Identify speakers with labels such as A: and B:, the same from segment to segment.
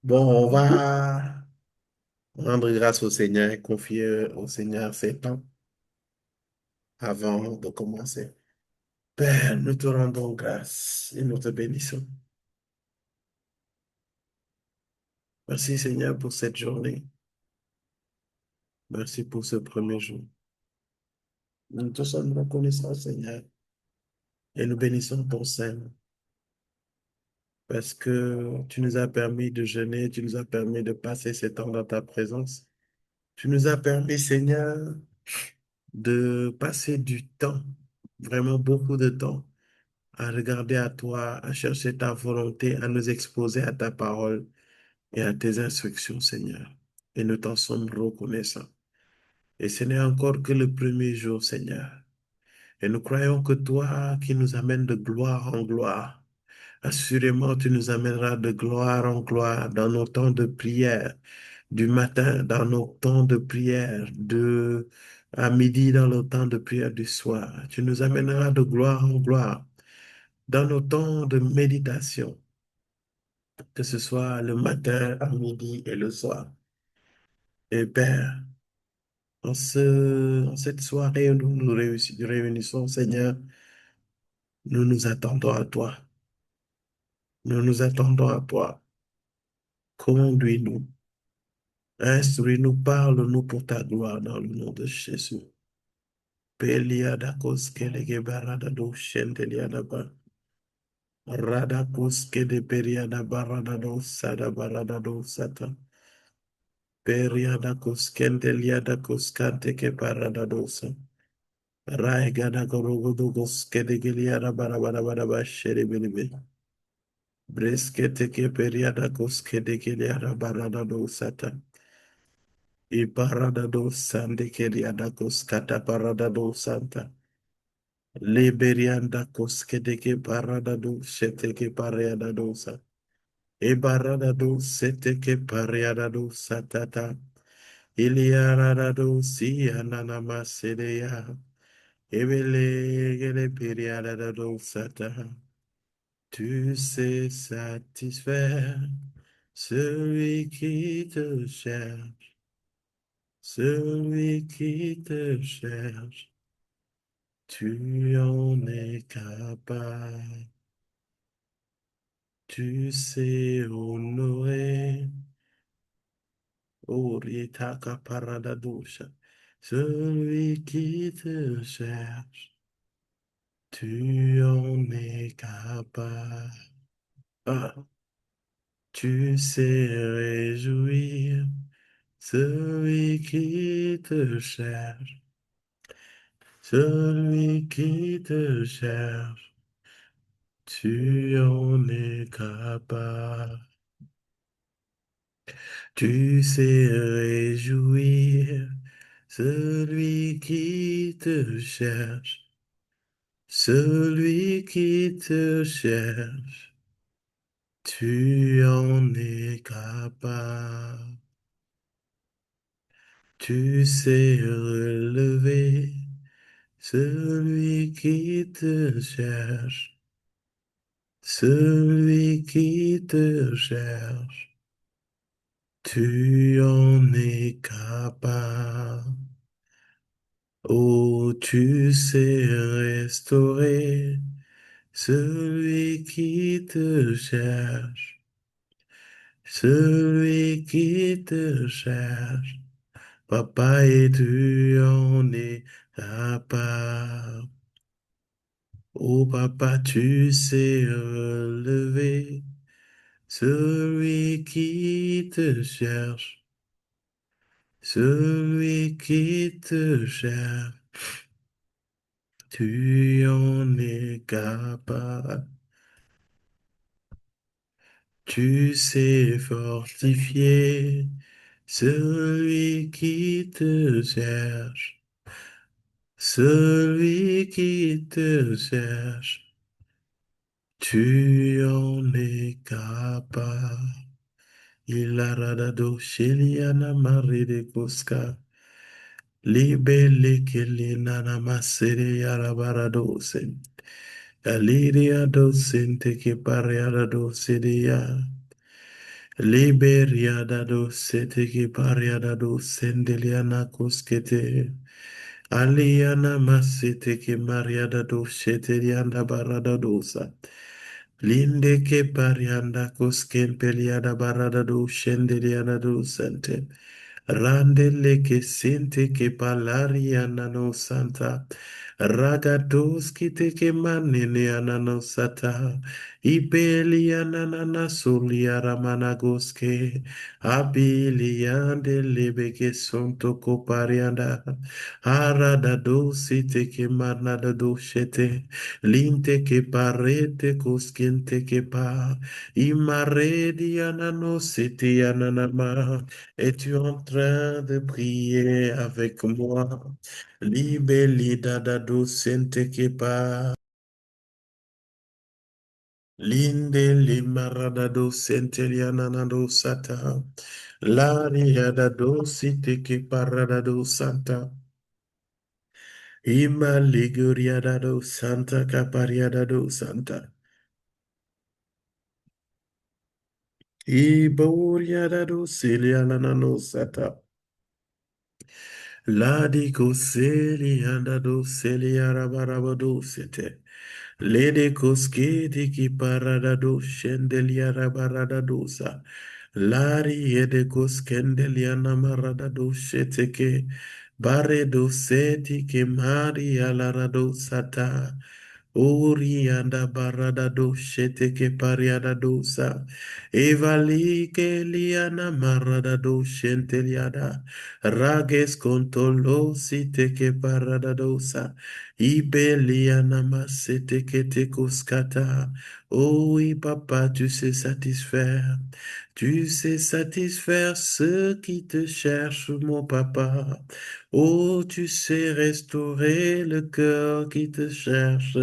A: Bon, on va rendre grâce au Seigneur et confier au Seigneur ses temps avant de commencer. Père, nous te rendons grâce et nous te bénissons. Merci Seigneur pour cette journée. Merci pour ce premier jour. Nous te sommes reconnaissants Seigneur et nous bénissons ton Saint parce que tu nous as permis de jeûner, tu nous as permis de passer ce temps dans ta présence. Tu nous as permis Seigneur de passer du temps, vraiment beaucoup de temps à regarder à toi, à chercher ta volonté, à nous exposer à ta parole et à tes instructions, Seigneur. Et nous t'en sommes reconnaissants. Et ce n'est encore que le premier jour, Seigneur. Et nous croyons que toi qui nous amènes de gloire en gloire, assurément tu nous amèneras de gloire en gloire dans nos temps de prière, du matin dans nos temps de prière, de à midi dans nos temps de prière du soir. Tu nous amèneras de gloire en gloire dans nos temps de méditation, que ce soit le matin, à midi et le soir. Et Père, en cette soirée où nous nous réunissons, Seigneur, nous nous attendons à toi. Nous nous attendons à toi. Conduis-nous, instruis-nous, parle-nous pour ta gloire dans le nom de Jésus. Peliada koskelege barada do shendeliada ba. Rada koske de periada barada do sada barada do sata. Periada kuskendeliada kuskante ke parada dosa. Raigada gorogodo goskedegeliada barabara shere belibe. Breskete ke periada kuskedegeliada barada dosata. I parada dosande keliada kuskata parada dosanta. Liberianda kuskedege parada dosete ke pariada dosa. E barada dosete ke pariada dosatata. Iliarado si ananama sedeya. Ebele gele piriarado sata. Tu sais satisfaire celui qui te cherche, celui qui te cherche. Tu en es capable. Tu sais honorer. Oritaka paradadosha. Celui qui te cherche, tu en es capable. Ah, tu sais réjouir celui qui te cherche, celui qui te cherche, tu en es capable. Tu sais réjouir celui qui te cherche, celui qui te cherche, tu en es capable. Tu sais relever celui qui te cherche, celui qui te cherche, tu en es capable. Oh, tu sais restaurer celui qui te cherche, celui qui te cherche. Papa, et tu en es capable. Oh, papa, tu sais relever celui qui te cherche, celui qui te cherche. Tu en es capable. Tu sais fortifier celui qui te cherche, celui qui te cherche. Tu en es capable. Il a radado sheliana maride koska. Libele kelina namasere yarabaradose. Aliria docente que pareada docedia. Liberiadado seteke pariadado sendeliana koskete. Aliana maseteke mariadado sheterianda baradadosa. Linde ke parianda koskempeliada baradado shendeliana do sente. Randele que sente que palaria nano santa. Ragados kite que manene anano sata. Ibelia nanana solia ramanagoske. Abilia de lebe que sonto coparianda. Arada dosite que manada doshete. Linte que parete cosquinte que pa. Imaredia nano sete ananama. Es-tu en train de prier avec moi? Libelida dado sente kepa. Linde limaradado sente liananado sata. Lariadado site keparadado santa. Ima liguriadado santa capariadado santa. Iboriadado siliananano sata. Ladiko seli andado seli arabarabado sete. Lede koske diki paradado shendelia rabaradadosa. Lari ede koskendelia namaradado sheteke. Baredo seti ke mari alarado sata. Ori anda baradado sheteke pariadadosa. Evali ke liana maradado shenteliada. Rages contolo site que paradadosa. Ibeliana masete que te cuscata. Oh oui, papa, tu sais satisfaire. Tu sais satisfaire ceux qui te cherchent, mon papa. Oh, tu sais restaurer le cœur qui te cherche.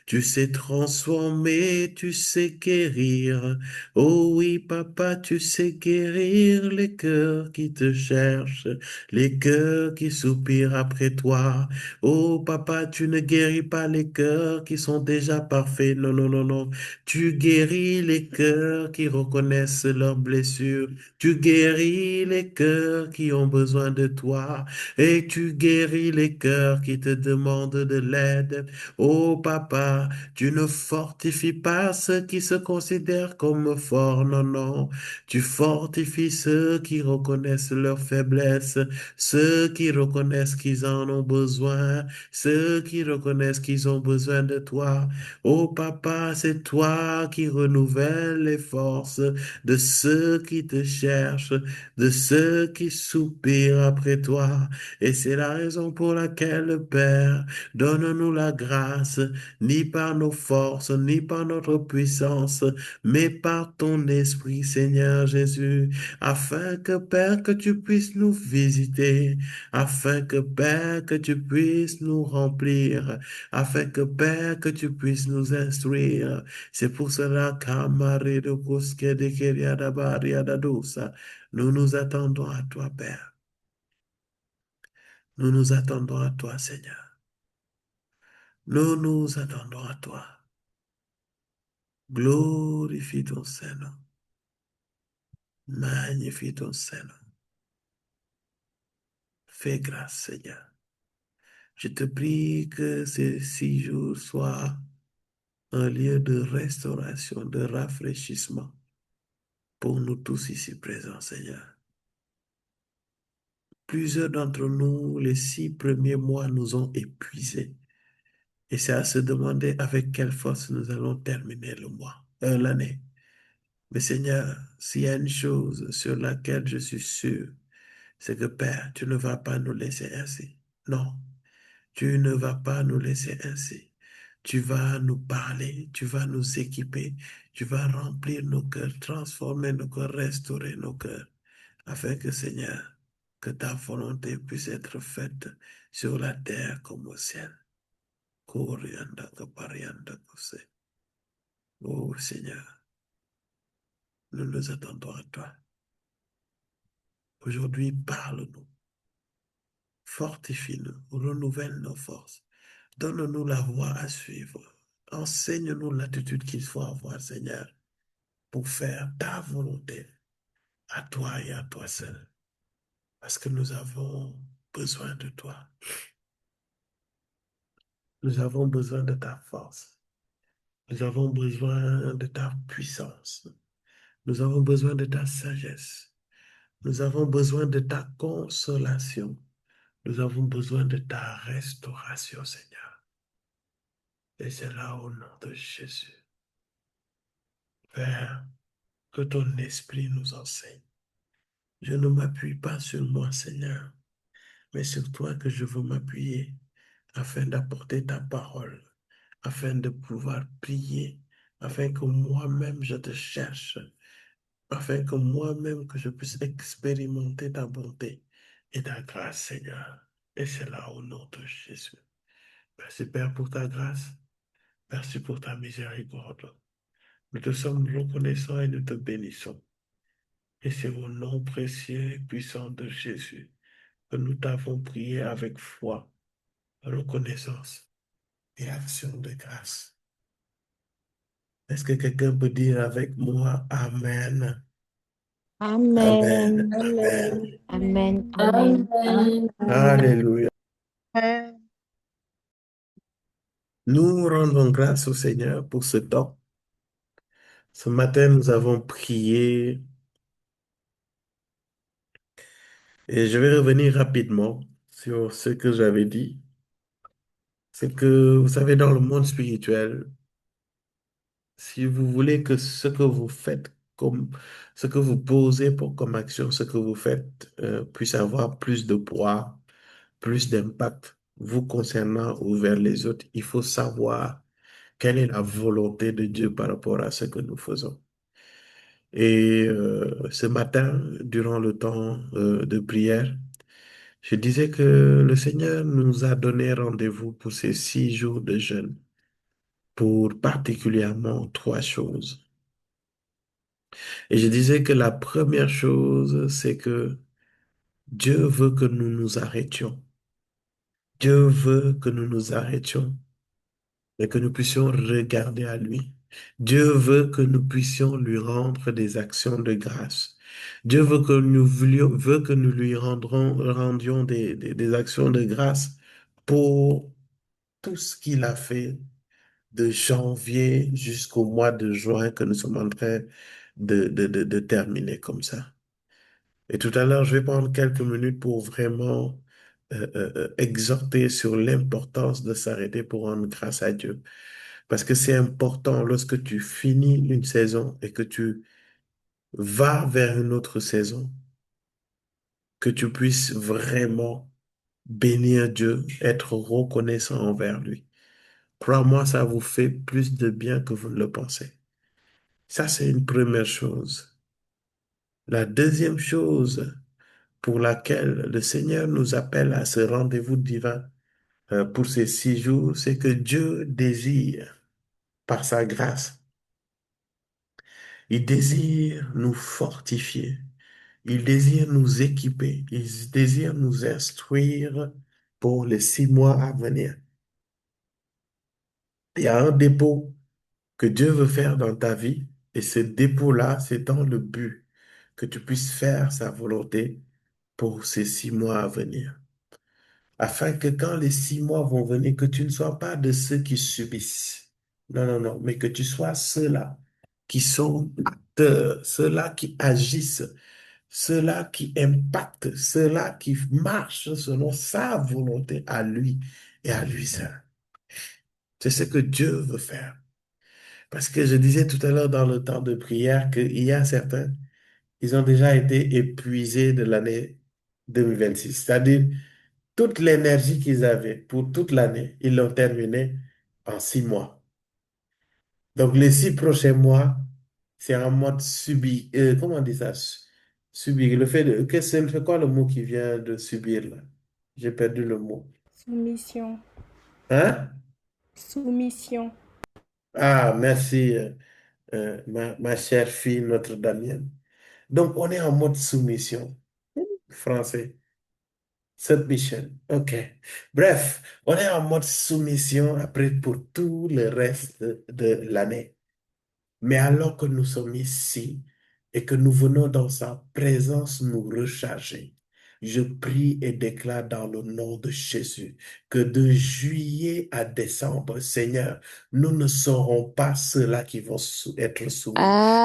A: Tu sais transformer, tu sais guérir. Oh oui, papa, tu sais guérir les cœurs qui te cherchent, les cœurs qui soupirent après toi. Oh, papa, tu ne guéris pas les cœurs qui sont déjà parfaits. Non, non, non, non. Tu guéris les cœurs qui reconnaissent leurs blessures. Tu guéris les cœurs qui ont besoin de toi. Et tu guéris les cœurs qui te demandent de l'aide. Oh, papa, tu ne fortifies pas ceux qui se considèrent comme forts. Non, non. Tu fortifies ceux qui reconnaissent leurs faiblesses, ceux qui reconnaissent qu'ils en ont besoin, ceux qui reconnaissent qu'ils ont besoin de toi. Oh papa, c'est toi qui renouvelles les forces de ceux qui te cherchent, de ceux qui soupirent après toi. Et c'est la raison pour laquelle, Père, donne-nous la grâce, ni par nos forces, ni par notre puissance, mais par ton esprit, Seigneur Jésus, afin que, Père, que tu puisses nous visiter, afin que, Père, que tu puisses nous remplir, afin que, Père, que tu puisses nous instruire. C'est pour cela qu'Amarido Kuske de Keriada Bariada Dousa, nous nous attendons à toi, Père. Nous nous attendons à toi, Seigneur. Nous nous attendons à toi. Glorifie ton Saint-Nom. Magnifie ton Saint-Nom. Fais grâce, Seigneur. Je te prie que ces 6 jours soient un lieu de restauration, de rafraîchissement pour nous tous ici présents, Seigneur. Plusieurs d'entre nous, les 6 premiers mois, nous ont épuisés. Et c'est à se demander avec quelle force nous allons terminer l'année. Mais Seigneur, s'il y a une chose sur laquelle je suis sûr, c'est que Père, tu ne vas pas nous laisser ainsi. Non, tu ne vas pas nous laisser ainsi. Tu vas nous parler, tu vas nous équiper, tu vas remplir nos cœurs, transformer nos cœurs, restaurer nos cœurs, afin que Seigneur, que ta volonté puisse être faite sur la terre comme au ciel. Corianda, caparianda, kose. Oh Seigneur, nous nous attendons à toi. Aujourd'hui, parle-nous, fortifie-nous, renouvelle nos forces, donne-nous la voie à suivre, enseigne-nous l'attitude qu'il faut avoir, Seigneur, pour faire ta volonté. à toi et à toi seul, parce que nous avons besoin de toi. Nous avons besoin de ta force. Nous avons besoin de ta puissance. Nous avons besoin de ta sagesse. Nous avons besoin de ta consolation. Nous avons besoin de ta restauration, Seigneur. Et c'est là au nom de Jésus. Père, que ton esprit nous enseigne. Je ne m'appuie pas sur moi, Seigneur, mais sur toi que je veux m'appuyer afin d'apporter ta parole, afin de pouvoir prier, afin que moi-même je te cherche, afin que moi-même que je puisse expérimenter ta bonté et ta grâce, Seigneur. Et c'est là au nom de Jésus. Merci Père pour ta grâce. Merci pour ta miséricorde. Nous te sommes reconnaissants et nous te bénissons. Et c'est au nom précieux et puissant de Jésus que nous t'avons prié avec foi, reconnaissance et action de grâce. Est-ce que quelqu'un peut dire avec moi Amen? Amen.
B: Amen.
A: Amen.
B: Amen. Amen.
C: Amen.
A: Alléluia.
C: Amen.
A: Nous rendons grâce au Seigneur pour ce temps. Ce matin, nous avons prié et je vais revenir rapidement sur ce que j'avais dit. C'est que, vous savez, dans le monde spirituel, si vous voulez que ce que vous faites comme ce que vous posez pour comme action, ce que vous faites puisse avoir plus de poids, plus d'impact vous concernant ou vers les autres, il faut savoir quelle est la volonté de Dieu par rapport à ce que nous faisons. Et ce matin, durant le temps de prière, je disais que le Seigneur nous a donné rendez-vous pour ces 6 jours de jeûne, pour particulièrement 3 choses. Et je disais que la première chose, c'est que Dieu veut que nous nous arrêtions. Dieu veut que nous nous arrêtions et que nous puissions regarder à lui. Dieu veut que nous puissions lui rendre des actions de grâce. Dieu veut que nous lui rendions des actions de grâce pour tout ce qu'il a fait de janvier jusqu'au mois de juin que nous sommes en train de terminer comme ça. Et tout à l'heure, je vais prendre quelques minutes pour vraiment exhorter sur l'importance de s'arrêter pour rendre grâce à Dieu. Parce que c'est important lorsque tu finis une saison et que tu vas vers une autre saison, que tu puisses vraiment bénir Dieu, être reconnaissant envers lui. Crois-moi, ça vous fait plus de bien que vous ne le pensez. Ça, c'est une première chose. La deuxième chose pour laquelle le Seigneur nous appelle à ce rendez-vous divin pour ces 6 jours, c'est que Dieu désire, par sa grâce, il désire nous fortifier, il désire nous équiper, il désire nous instruire pour les 6 mois à venir. Il y a un dépôt que Dieu veut faire dans ta vie et ce dépôt-là, c'est dans le but que tu puisses faire sa volonté pour ces 6 mois à venir. Afin que quand les 6 mois vont venir, que tu ne sois pas de ceux qui subissent. Non, non, non, mais que tu sois ceux-là qui sont acteurs, ceux-là qui agissent, ceux-là qui impactent, ceux-là qui marchent selon sa volonté à lui et à lui seul. C'est ce que Dieu veut faire. Parce que je disais tout à l'heure dans le temps de prière qu'il y a certains, ils ont déjà été épuisés de l'année 2026. C'est-à-dire, toute l'énergie qu'ils avaient pour toute l'année, ils l'ont terminée en 6 mois. Donc, les 6 prochains mois, c'est en mode subi. Comment on dit ça? Subir. Le fait de. C'est quoi le mot qui vient de subir là? J'ai perdu le mot.
C: Soumission.
A: Hein?
C: Soumission.
A: Ah, merci, ma chère fille, notre Damienne. Donc, on est en mode soumission. Français. Submission. OK. Bref, on est en mode soumission après pour tout le reste de l'année. Mais alors que nous sommes ici et que nous venons dans sa présence nous recharger. Je prie et déclare dans le nom de Jésus que de juillet à décembre, Seigneur, nous ne serons pas ceux-là qui vont être soumis.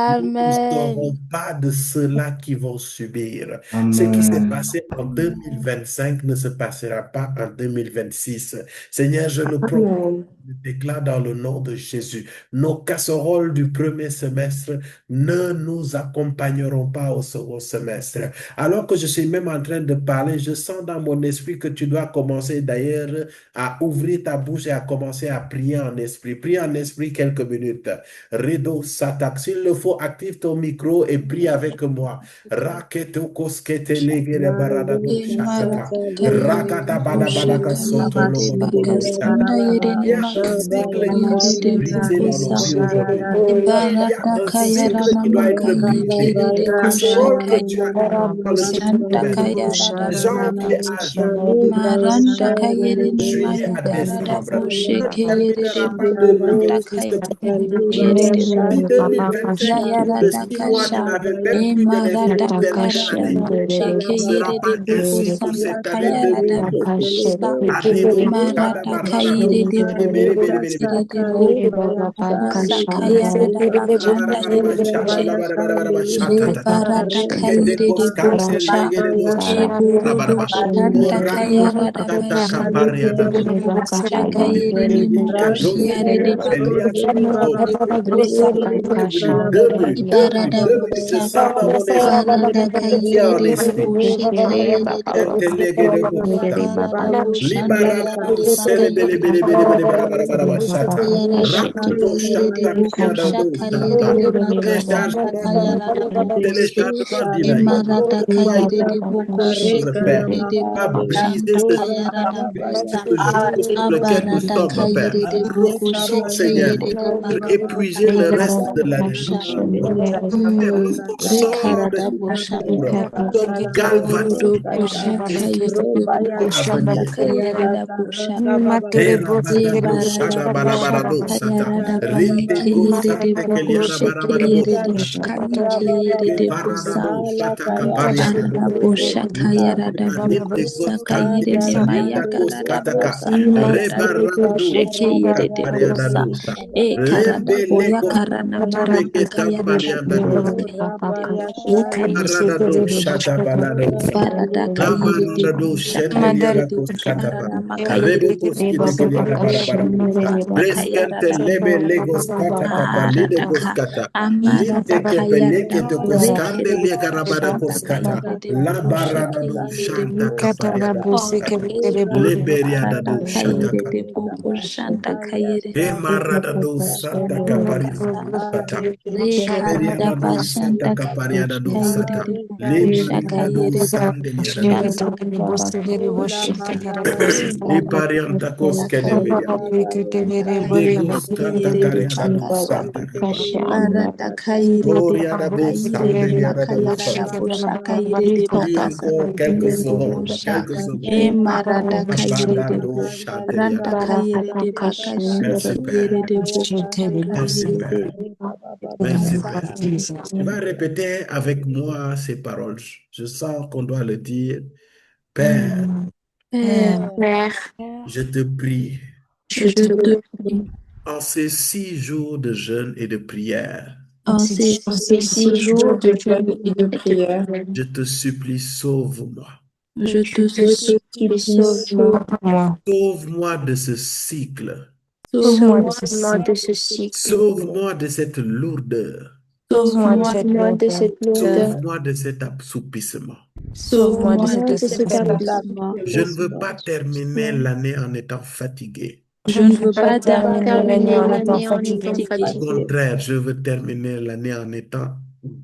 A: Nous ne serons
C: Amen.
A: pas de ceux-là qui vont subir. Ce qui s'est
B: Amen.
A: passé en 2025 ne se passera pas en 2026. Seigneur, je le
D: Amen.
A: déclare dans le nom de Jésus. Nos casseroles du premier semestre ne nous accompagneront pas au second semestre. Alors que je suis même en train de parler, je sens dans mon esprit que tu dois commencer d'ailleurs à ouvrir ta bouche et à commencer à prier en esprit. Prie en esprit quelques minutes. Rido Satak, s'il le faut, active ton micro et prie avec moi. Raketo koskete legere barada do shataka. Ragada bada badaka soto logo do bobo shata. Il y a un cycle qui doit être brisé dans nos vies aujourd'hui. Il y a un cycle qui doit être brisé. Casserole que tu as dans le trimestre. Janvier à
C: Maranda kayere ni
A: juillet à
C: mayagara da
A: décembre.
C: boshe
A: Ne
C: kayere de
A: terminera pas
C: bokuranda
A: 2026 de
C: kayere de
A: conséquence.
C: bokere de
A: Si
C: boku.
A: 2025, au bout
C: Yayara
A: de
C: da
A: 6 mois, tu
C: kasha.
A: n'avais même
C: E
A: plus d'énergie
C: marada
A: pour terminer
C: kasha
A: l'année,
C: boshe
A: ce ne sera
C: kayere
A: pas
C: de boko
A: ainsi pour
C: sanda
A: cette année
C: kayara da
A: 2026.
C: bokusa.
A: Arrido, shada,
C: Marada
A: barada, do,
C: kayere de
A: biri, biri,
C: boko
A: biri, biri, biri.
C: tire de boko. Kusa kayara da bakanda de boshe. Rebarada kayere de bokusha. E burudu shanda kayara da bashinde de bokusha kayere de bokoshiare de bokusha.
A: Depuis le début,
C: Ibarada
A: je
C: bosa.
A: sens dans mon esprit,
C: Barada
A: viens
C: kayere
A: en
C: de
A: esprit.
C: bokushe kayere de boku. Barada boshanda kayere bakayere de boku. Yarada kayere de bokusha kayere de bakasanda kayara da bokusa.
A: Téléchargement divin.
C: Imarada
A: Que toi
C: kayere de
A: chose,
C: bokushe
A: Père,
C: kayere de
A: va briser
C: bokushanda kayara da bosa.
A: ce joug sur lequel nous
C: Abarada
A: sommes, Père.
C: kayere de bokushe
A: Retournons, Seigneur,
C: kayere de
A: pour
C: bakayere de
A: épuiser le reste de l'année.
C: bokusha.
A: Père, lorsqu'on sort de
C: Rekarada
A: ce
C: boshanda.
A: jour, nous sommes galvanisés
C: Burudo busha kayere de boko
A: à
C: shanda
A: venir, Seigneur.
C: kayara da busha.
A: Tera
C: E
A: badado
C: barada
A: shada
C: busha
A: balabarado sata.
C: kayara da bayi
A: Rite ko
C: kayere de
A: sante
C: boko
A: keliada barabarado
C: shekayere de
A: sata.
C: kayi kayere
A: Ke
C: de busa.
A: paradado shata kapariada.
C: Karada busha kayara da boko
A: Rite ko
C: sakayere
A: skante
C: ne maya
A: salinda ko
C: karada
A: skataka.
C: bosanda da boko
A: Rebarado
C: shekayere
A: shata
C: de
A: pariada
C: busa.
A: dosa.
C: E karada
A: Lembe
C: boya
A: leko
C: karana marada
A: leke
C: kayara da
A: samparianda
C: boko
A: dosa.
C: kayere de boko.
A: Paradado shata baladosa.
C: Barada
A: La
C: kayere de
A: barado
C: busha
A: shendeliada
C: kayere de
A: ko skataba.
C: bukarana makayere
A: Rebo
C: de
A: ko skite
C: bukusa.
A: keliada barabarado.
C: Sanda kayara
A: Reskente
C: da
A: lebe
C: buku.
A: legos kata kapa lide
C: Arada ka.
A: koskata.
C: Amarada
A: Linte
C: kayara
A: kepeleke
C: da
A: to koskande
C: rekere de
A: le garabada
C: bukashanda
A: koskata.
C: kayere de
A: La
C: bukushe
A: barada do
C: kayere de
A: shanta
C: bukusa.
A: kaparia da
C: Oh,
A: koskata.
C: yes,
A: Le
C: Lord.
A: beriada
C: Barada
A: do shata
C: kayere
A: kapa.
C: de bukushanda kayere
A: E
C: de
A: marada do santa kaparia da
C: bukusa.
A: koskata.
C: Rekarada
A: Beriada do santa
C: bashanda
A: kaparia da do
C: kayere
A: sata.
C: de
A: Le
C: bukusha
A: bariada do
C: kayere de
A: sandeliada do
C: bukushanda.
A: sata. E parianta koskede beriada. Le goskanta
C: Kayere de
A: kariada do
C: Bakasha,
A: santa kapa.
C: Barada Kayere de
A: Boriada do
C: Bakayere de
A: sandeliada do
C: Bakayara da
A: sata.
C: Bosha Kayere de
A: Prie
C: Bakasanda
A: encore quelques
C: Kayere de
A: secondes,
C: Bosha,
A: quelques secondes.
C: E Marada Kayere de
A: Abadado
C: Bo,
A: Shanteriada.
C: Randa Kayere de Bakasha
A: Merci
C: Kayere
A: Père.
C: de Bokosha
A: Merci
C: Kayere de
A: Père. Merci
C: Bakasa.
A: Père. Tu vas répéter avec moi ces paroles. Je sens qu'on doit le dire. Père,
C: Père,
A: je te prie,
C: je te prie,
A: en ces 6 jours de jeûne et de prière,
C: en ces
D: Ces 6 jours de jeûne et de prière,
A: je te supplie, sauve-moi.
C: je te
D: je te
C: supplie,
D: supplie, sauve-moi.
A: Sauve-moi de ce cycle.
C: sauve-moi,
D: De ce cycle,
A: Sauve-moi de cette lourdeur.
C: sauve-moi,
D: sauve-moi de cette lourdeur,
A: Sauve-moi de cet assoupissement.
C: sauve-moi
D: sauve-moi
C: de
D: de
C: cet
D: cet
C: affaiblissement.
A: Je ne veux pas terminer l'année en étant fatigué.
C: Je ne veux
D: pas
C: pas terminer
D: terminer
C: l'année
D: l'année
C: en
D: en
C: étant
D: étant
A: Au
C: fatiguée.
D: fatigué.
A: contraire, je veux terminer l'année en étant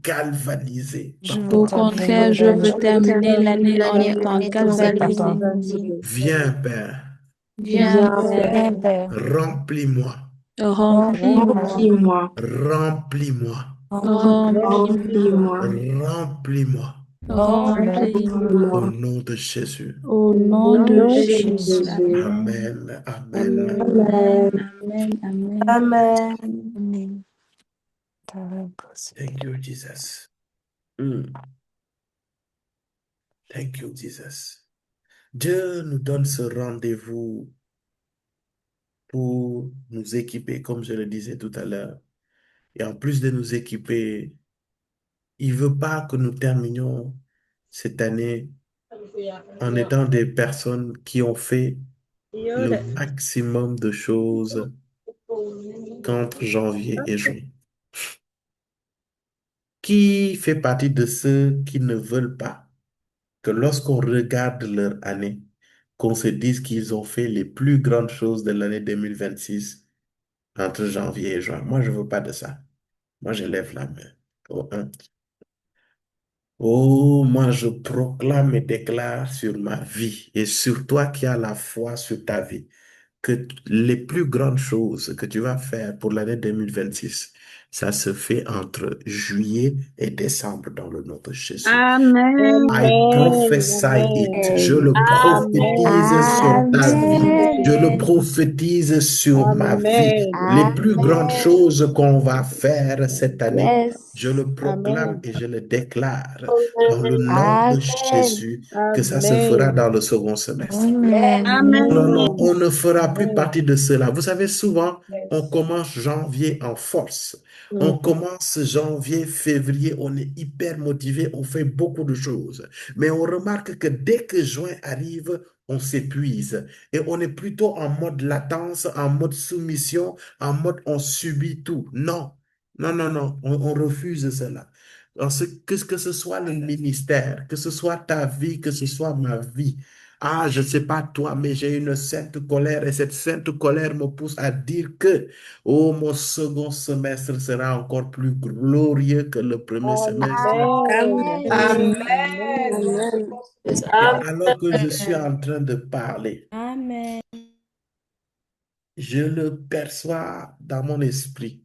A: galvanisé par
C: Au
A: toi.
C: contraire, je veux
D: Je veux
C: terminer
D: terminer
C: l'année en
D: l'année en
C: étant
D: étant
C: galvanisée.
D: galvanisé.
A: Viens, Père,
C: Viens,
D: Viens,
C: Père,
D: Père,
A: remplis-moi,
C: remplis-moi,
D: remplis-moi,
A: remplis-moi,
C: remplis-moi,
D: remplis-moi,
A: remplis-moi.
C: remplis-moi.
A: Au
D: remplis-moi.
A: nom de Jésus.
C: Au
D: Au
C: nom de
D: nom de
C: Jésus.
D: Jésus.
A: Amen. Amen.
C: Amen,
D: Amen.
C: amen, amen.
D: Amen.
A: Thank you, Jesus. Mm. Thank you, Jesus. Dieu nous donne ce rendez-vous pour nous équiper, comme je le disais tout à l'heure. Et en plus de nous équiper, il veut pas que nous terminions cette année en étant des personnes qui ont fait le maximum de choses qu'entre janvier et juin. Qui fait partie de ceux qui ne veulent pas que lorsqu'on regarde leur année, qu'on se dise qu'ils ont fait les plus grandes choses de l'année 2026 entre janvier et juin. Moi, je ne veux pas de ça. Moi, je lève la main. Oh, hein. Oh, moi, je proclame et déclare sur ma vie et sur toi qui as la foi sur ta vie que les plus grandes choses que tu vas faire pour l'année 2026, ça se fait entre juillet et décembre dans le nom de Jésus. I
B: Amen.
A: prophesy it. Je
B: Amen.
A: le prophétise
B: Amen.
A: sur ta vie. Je
D: Amen.
A: le prophétise sur ma vie.
B: Amen.
A: Les plus grandes
D: Amen.
A: choses qu'on va faire cette année, je
D: Yes.
A: le proclame
B: Amen.
A: et je le déclare dans le nom de
D: Amen.
A: Jésus que ça se fera
B: Amen.
A: dans le second semestre.
D: Amen.
A: Non, non,
B: Amen.
A: on ne fera plus
B: Amen.
A: partie de cela. Vous savez, souvent, on commence janvier en force. On
B: Mhm.
A: commence janvier, février, on est hyper motivé, on fait beaucoup de choses. Mais on remarque que dès que juin arrive, on s'épuise. Et on est plutôt en mode latence, en mode soumission, en mode on subit tout. Non, non, non, non, on refuse cela. Que ce soit le ministère, que ce soit ta vie, que ce soit ma vie. Ah, je ne sais pas toi, mais j'ai une sainte colère et cette sainte colère me pousse à dire que, oh, mon second semestre sera encore plus glorieux que le premier semestre.
B: Amen.
D: Amen.
B: Amen.
A: Et alors que je suis en train de parler,
C: Amen.
A: je le perçois dans mon esprit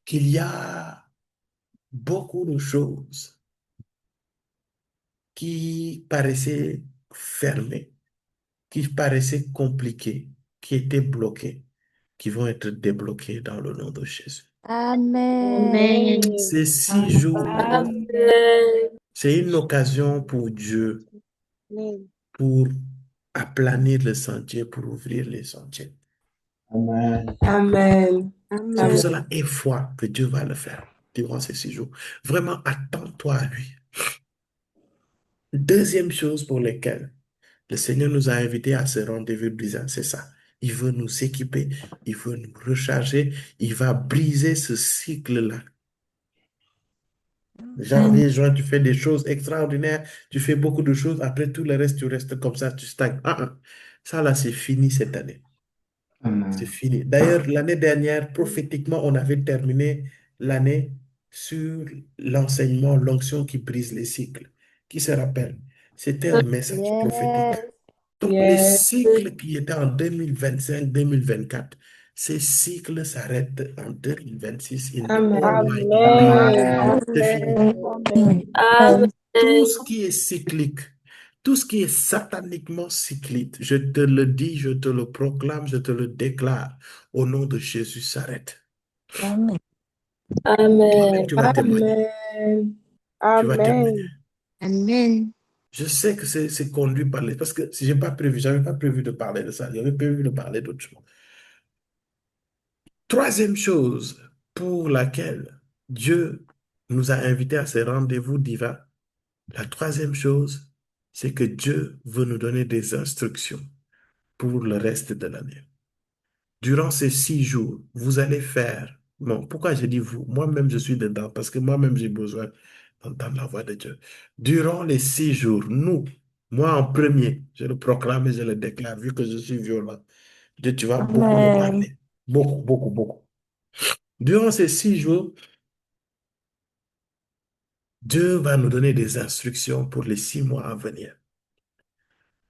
A: qu'il y a beaucoup de choses qui paraissaient fermées, qui paraissaient compliquées, qui étaient bloquées, qui vont être débloquées dans le nom de Jésus.
D: Amen.
B: Amen.
A: Ces 6 jours,
B: Amen.
A: c'est une occasion pour Dieu
B: Amen.
A: pour aplanir le sentier, pour ouvrir les sentiers.
E: Amen.
A: C'est pour
B: Amen.
A: cela, et foi que Dieu va le faire durant ces 6 jours. Vraiment, attends-toi à lui. Deuxième chose pour laquelle le Seigneur nous a invités à ce rendez-vous brisant, c'est ça. Il veut nous équiper, il veut nous recharger, il va briser ce cycle-là. Janvier, juin, tu fais des choses extraordinaires, tu fais beaucoup de choses, après tout le reste, tu restes comme ça, tu stagnes. Ah, ah. Ça là, c'est fini cette année. C'est
E: Amen.
A: fini. D'ailleurs, l'année dernière, prophétiquement, on avait terminé l'année sur l'enseignement, l'onction qui brise les cycles. Qui se rappelle? C'était un message prophétique.
D: Yes.
A: Donc, les
E: Yes.
A: cycles qui étaient en 2025-2024, ces cycles s'arrêtent en 2026 in the
E: Amen.
A: Almighty name of Jesus.
B: Amen.
A: C'est fini.
E: Amen.
B: Amen.
E: Amen.
A: Tout ce qui est cyclique, tout ce qui est sataniquement cyclique, je te le dis, je te le proclame, je te le déclare, au nom de Jésus, s'arrête.
D: Amen.
A: Toi-même,
E: Amen.
A: tu vas témoigner.
E: Amen.
A: Tu vas témoigner.
B: Amen.
D: Amen.
A: Je sais que c'est conduit par les... Parce que si j'ai pas prévu, j'avais pas prévu de parler de ça. J'avais prévu de parler d'autre chose. Troisième chose pour laquelle Dieu nous a invités à ces rendez-vous divins, la troisième chose, c'est que Dieu veut nous donner des instructions pour le reste de l'année. Durant ces 6 jours, vous allez faire... Non, pourquoi je dis vous? Moi-même, je suis dedans parce que moi-même, j'ai besoin d'entendre la voix de Dieu. Durant les 6 jours, nous, moi en premier, je le proclame et je le déclare, vu que je suis violent. Dieu, tu vas beaucoup nous
D: Amen.
A: parler. Beaucoup, beaucoup, beaucoup. Durant ces 6 jours, Dieu va nous donner des instructions pour les 6 mois à venir.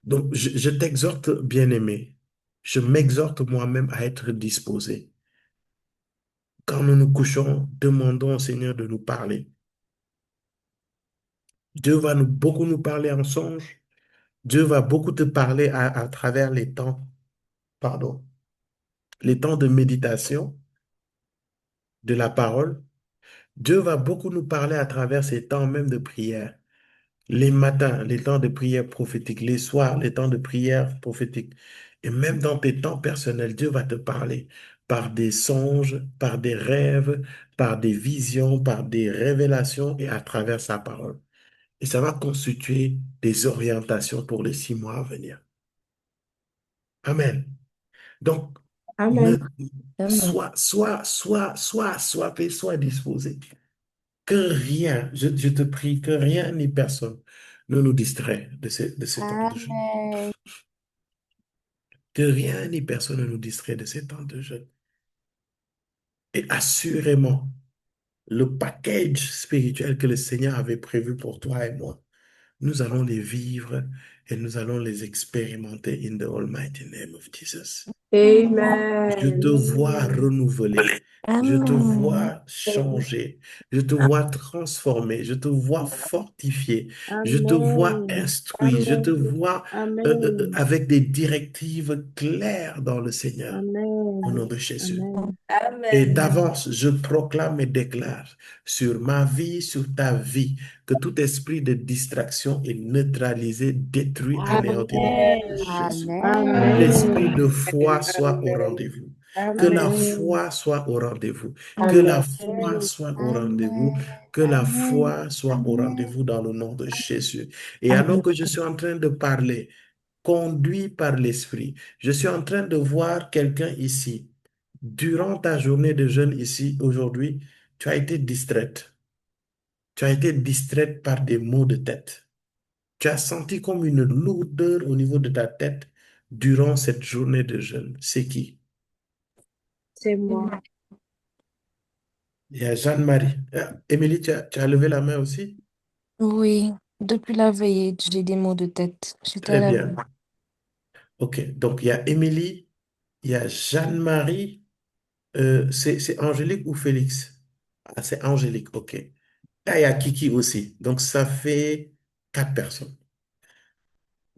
A: Donc, je t'exhorte, bien-aimé, je m'exhorte moi-même à être disposé. Quand nous nous couchons, demandons au Seigneur de nous parler. Dieu va beaucoup nous parler en songe. Dieu va beaucoup te parler à travers les temps, pardon, les temps de méditation. de la parole, Dieu va beaucoup nous parler à travers ces temps même de prière. Les matins, les temps de prière prophétique, les soirs, les temps de prière prophétique. Et même dans tes temps personnels, Dieu va te parler par des songes, par des rêves, par des visions, par des révélations et à travers sa parole. Et ça va constituer des orientations pour les 6 mois à venir. Amen. Donc, ne,
B: Amen.
C: Amen.
A: sois disposé. Que rien, je te prie, que rien ni personne ne nous distrait de ce temps de jeûne.
C: Amen.
A: Que rien ni personne ne nous distrait de ce temps de jeûne. Et assurément, le package spirituel que le Seigneur avait prévu pour toi et moi, nous allons les vivre et nous allons les expérimenter in the almighty name of Jesus. Je te
B: Amen.
A: vois renouveler. Je te
C: Amen.
A: vois changer. Je te vois transformer. Je te vois fortifier. Je te vois
B: Amen.
A: instruire. Je te
B: Amen.
A: vois
B: Amen.
A: avec des directives claires dans le Seigneur. Au nom
B: Amen.
A: de Jésus.
B: Amen.
A: Et
C: Amen.
A: d'avance, je proclame et déclare sur ma vie, sur ta vie, que tout esprit de distraction est neutralisé, détruit, anéanti dans le nom de
B: Amen.
A: Jésus.
C: Amen.
A: L'esprit
B: Amen.
A: de foi soit au
B: Amen.
A: rendez-vous. Que la
B: Amen.
A: foi soit au rendez-vous. Que la
B: Amen.
A: foi soit au rendez-vous.
C: Amen.
A: Que la
C: Amen.
A: foi soit au
C: Amen.
A: rendez-vous dans le nom de Jésus. Et alors
C: Amen.
A: que je suis en train de parler, conduit par l'esprit, je suis en train de voir quelqu'un ici. Durant ta journée de jeûne ici aujourd'hui, tu as été distraite. Tu as été distraite par des maux de tête. Tu as senti comme une lourdeur au niveau de ta tête durant cette journée de jeûne. C'est qui?
B: C'est moi.
A: Il y a Jeanne-Marie. Émilie, tu as levé la main aussi?
C: Oui, depuis la veillée, j'ai des maux de tête. J'étais à
A: Très
C: la
A: bien. OK. Donc, il y a Émilie, il y a Jeanne-Marie. C'est Angélique ou Félix? Ah, c'est Angélique. OK. Ah, il y a Kiki aussi. Donc, ça fait 4 personnes.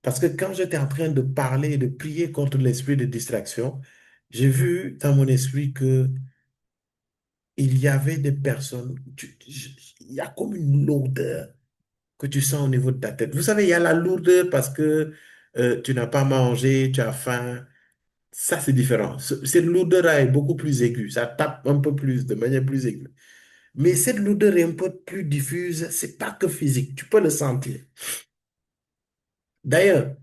A: Parce que quand j'étais en train de parler et de prier contre l'esprit de distraction, j'ai vu dans mon esprit que il y avait des personnes, il y a comme une lourdeur que tu sens au niveau de ta tête. Vous savez, il y a la lourdeur parce que tu n'as pas mangé, tu as faim. Ça, c'est différent. Cette lourdeur-là est beaucoup plus aiguë. Ça tape un peu plus, de manière plus aiguë. Mais cette lourdeur est un peu plus diffuse. C'est pas que physique. Tu peux le sentir. D'ailleurs,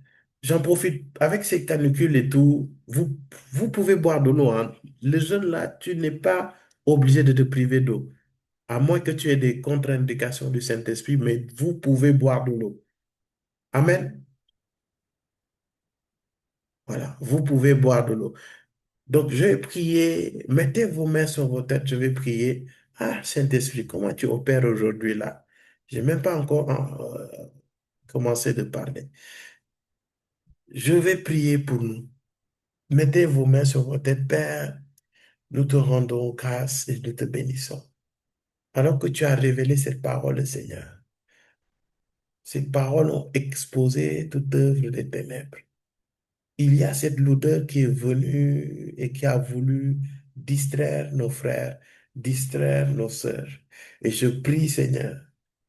A: j'en profite avec ces canicules et tout. Vous pouvez boire de l'eau, hein. Le jeûne là, tu n'es pas obligé de te priver d'eau, à moins que tu aies des contre-indications du Saint-Esprit, mais vous pouvez boire de l'eau. Amen. Voilà, vous pouvez boire de l'eau. Donc, je vais prier. Mettez vos mains sur vos têtes. Je vais prier. Ah, Saint-Esprit, comment tu opères aujourd'hui là? Je n'ai même pas encore commencé de parler. Je vais prier pour nous. Mettez vos mains sur vos têtes, Père. Nous te rendons grâce et nous te bénissons. Alors que tu as révélé cette parole, Seigneur, ces paroles ont exposé toute œuvre des ténèbres. Il y a cette lourdeur qui est venue et qui a voulu distraire nos frères, distraire nos sœurs. Et je prie, Seigneur,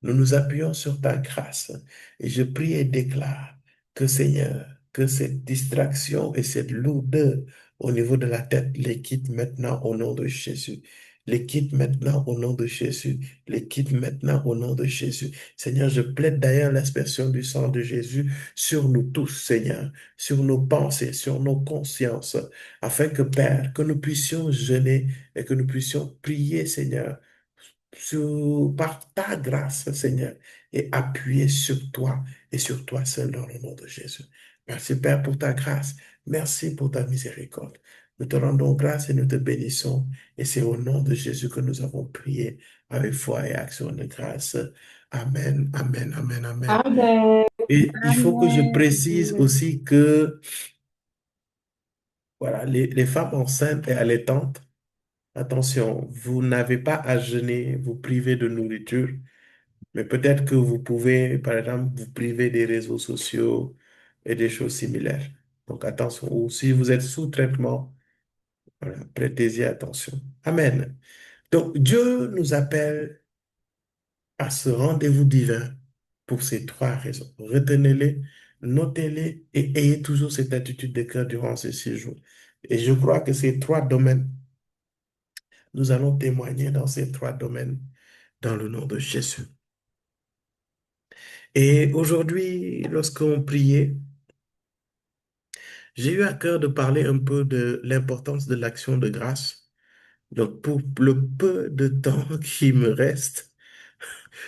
A: nous nous appuyons sur ta grâce. Et je prie et déclare que, Seigneur, que cette distraction et cette lourdeur au niveau de la tête les quitte maintenant au nom de Jésus. Les quitte maintenant au nom de Jésus. Les quitte maintenant au nom de Jésus. Seigneur, je plaide d'ailleurs l'aspersion du sang de Jésus sur nous tous, Seigneur, sur nos pensées, sur nos consciences, afin que, Père, que nous puissions jeûner et que nous puissions prier, Seigneur, par ta grâce, Seigneur, et appuyer sur toi et sur toi seul dans le nom de Jésus. Merci, Père, pour ta grâce. Merci pour ta miséricorde. Nous te rendons grâce et nous te bénissons. Et c'est au nom de Jésus que nous avons prié avec foi et action de grâce. Amen, amen, amen, amen.
B: Amen.
A: Et il faut que je
C: Amen.
A: précise aussi que, voilà, les femmes enceintes et allaitantes, attention, vous n'avez pas à jeûner, vous priver de nourriture, mais peut-être que vous pouvez, par exemple, vous priver des réseaux sociaux et des choses similaires. Donc attention, ou si vous êtes sous traitement, voilà, prêtez-y attention. Amen. Donc, Dieu nous appelle à ce rendez-vous divin pour ces trois raisons. Retenez-les, notez-les et ayez toujours cette attitude de cœur durant ces 6 jours. Et je crois que ces trois domaines, nous allons témoigner dans ces trois domaines dans le nom de Jésus. Et aujourd'hui, lorsqu'on priait, j'ai eu à cœur de parler un peu de l'importance de l'action de grâce. Donc, pour le peu de temps qui me reste,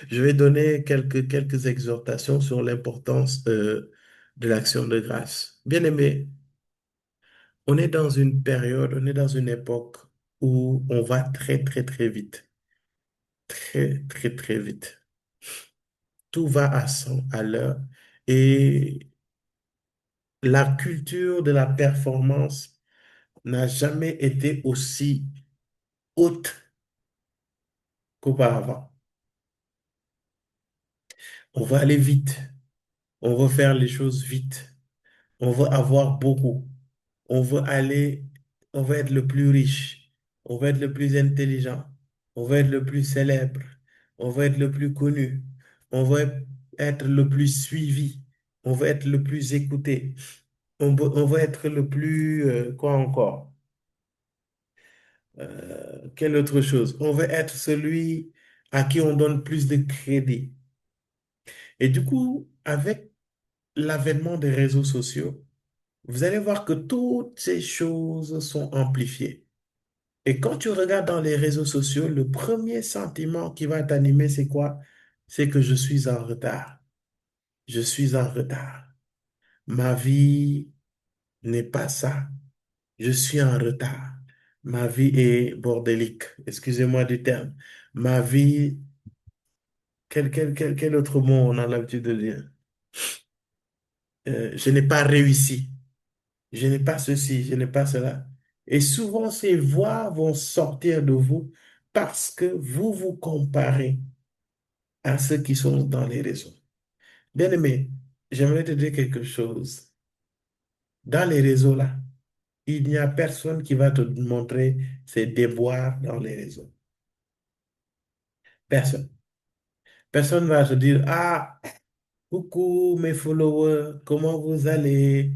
A: je vais donner quelques exhortations sur l'importance de l'action de grâce. Bien aimé, on est dans une période, on est dans une époque où on va très, très, très vite. Très, très, très vite. Tout va à 100 à l'heure et la culture de la performance n'a jamais été aussi haute qu'auparavant. On va aller vite, on veut faire les choses vite, on veut avoir beaucoup, on veut aller, on veut être le plus riche, on veut être le plus intelligent, on veut être le plus célèbre, on veut être le plus connu, on veut être le plus suivi, on veut être le plus écouté, on veut être le plus, quoi encore? Quelle autre chose? On veut être celui à qui on donne plus de crédit. Et du coup, avec l'avènement des réseaux sociaux, vous allez voir que toutes ces choses sont amplifiées. Et quand tu regardes dans les réseaux sociaux, le premier sentiment qui va t'animer, c'est quoi? C'est que je suis en retard. Je suis en retard. Ma vie n'est pas ça. Je suis en retard. Ma vie est bordélique. Excusez-moi du terme. Ma vie, quel autre mot on a l'habitude de dire? Je n'ai pas réussi. Je n'ai pas ceci, je n'ai pas cela. Et souvent, ces voix vont sortir de vous parce que vous vous comparez à ceux qui sont dans les réseaux. Bien-aimé, j'aimerais te dire quelque chose. Dans les réseaux, là, il n'y a personne qui va te montrer ses déboires dans les réseaux. Personne. Personne ne va te dire, ah, coucou mes followers, comment vous allez?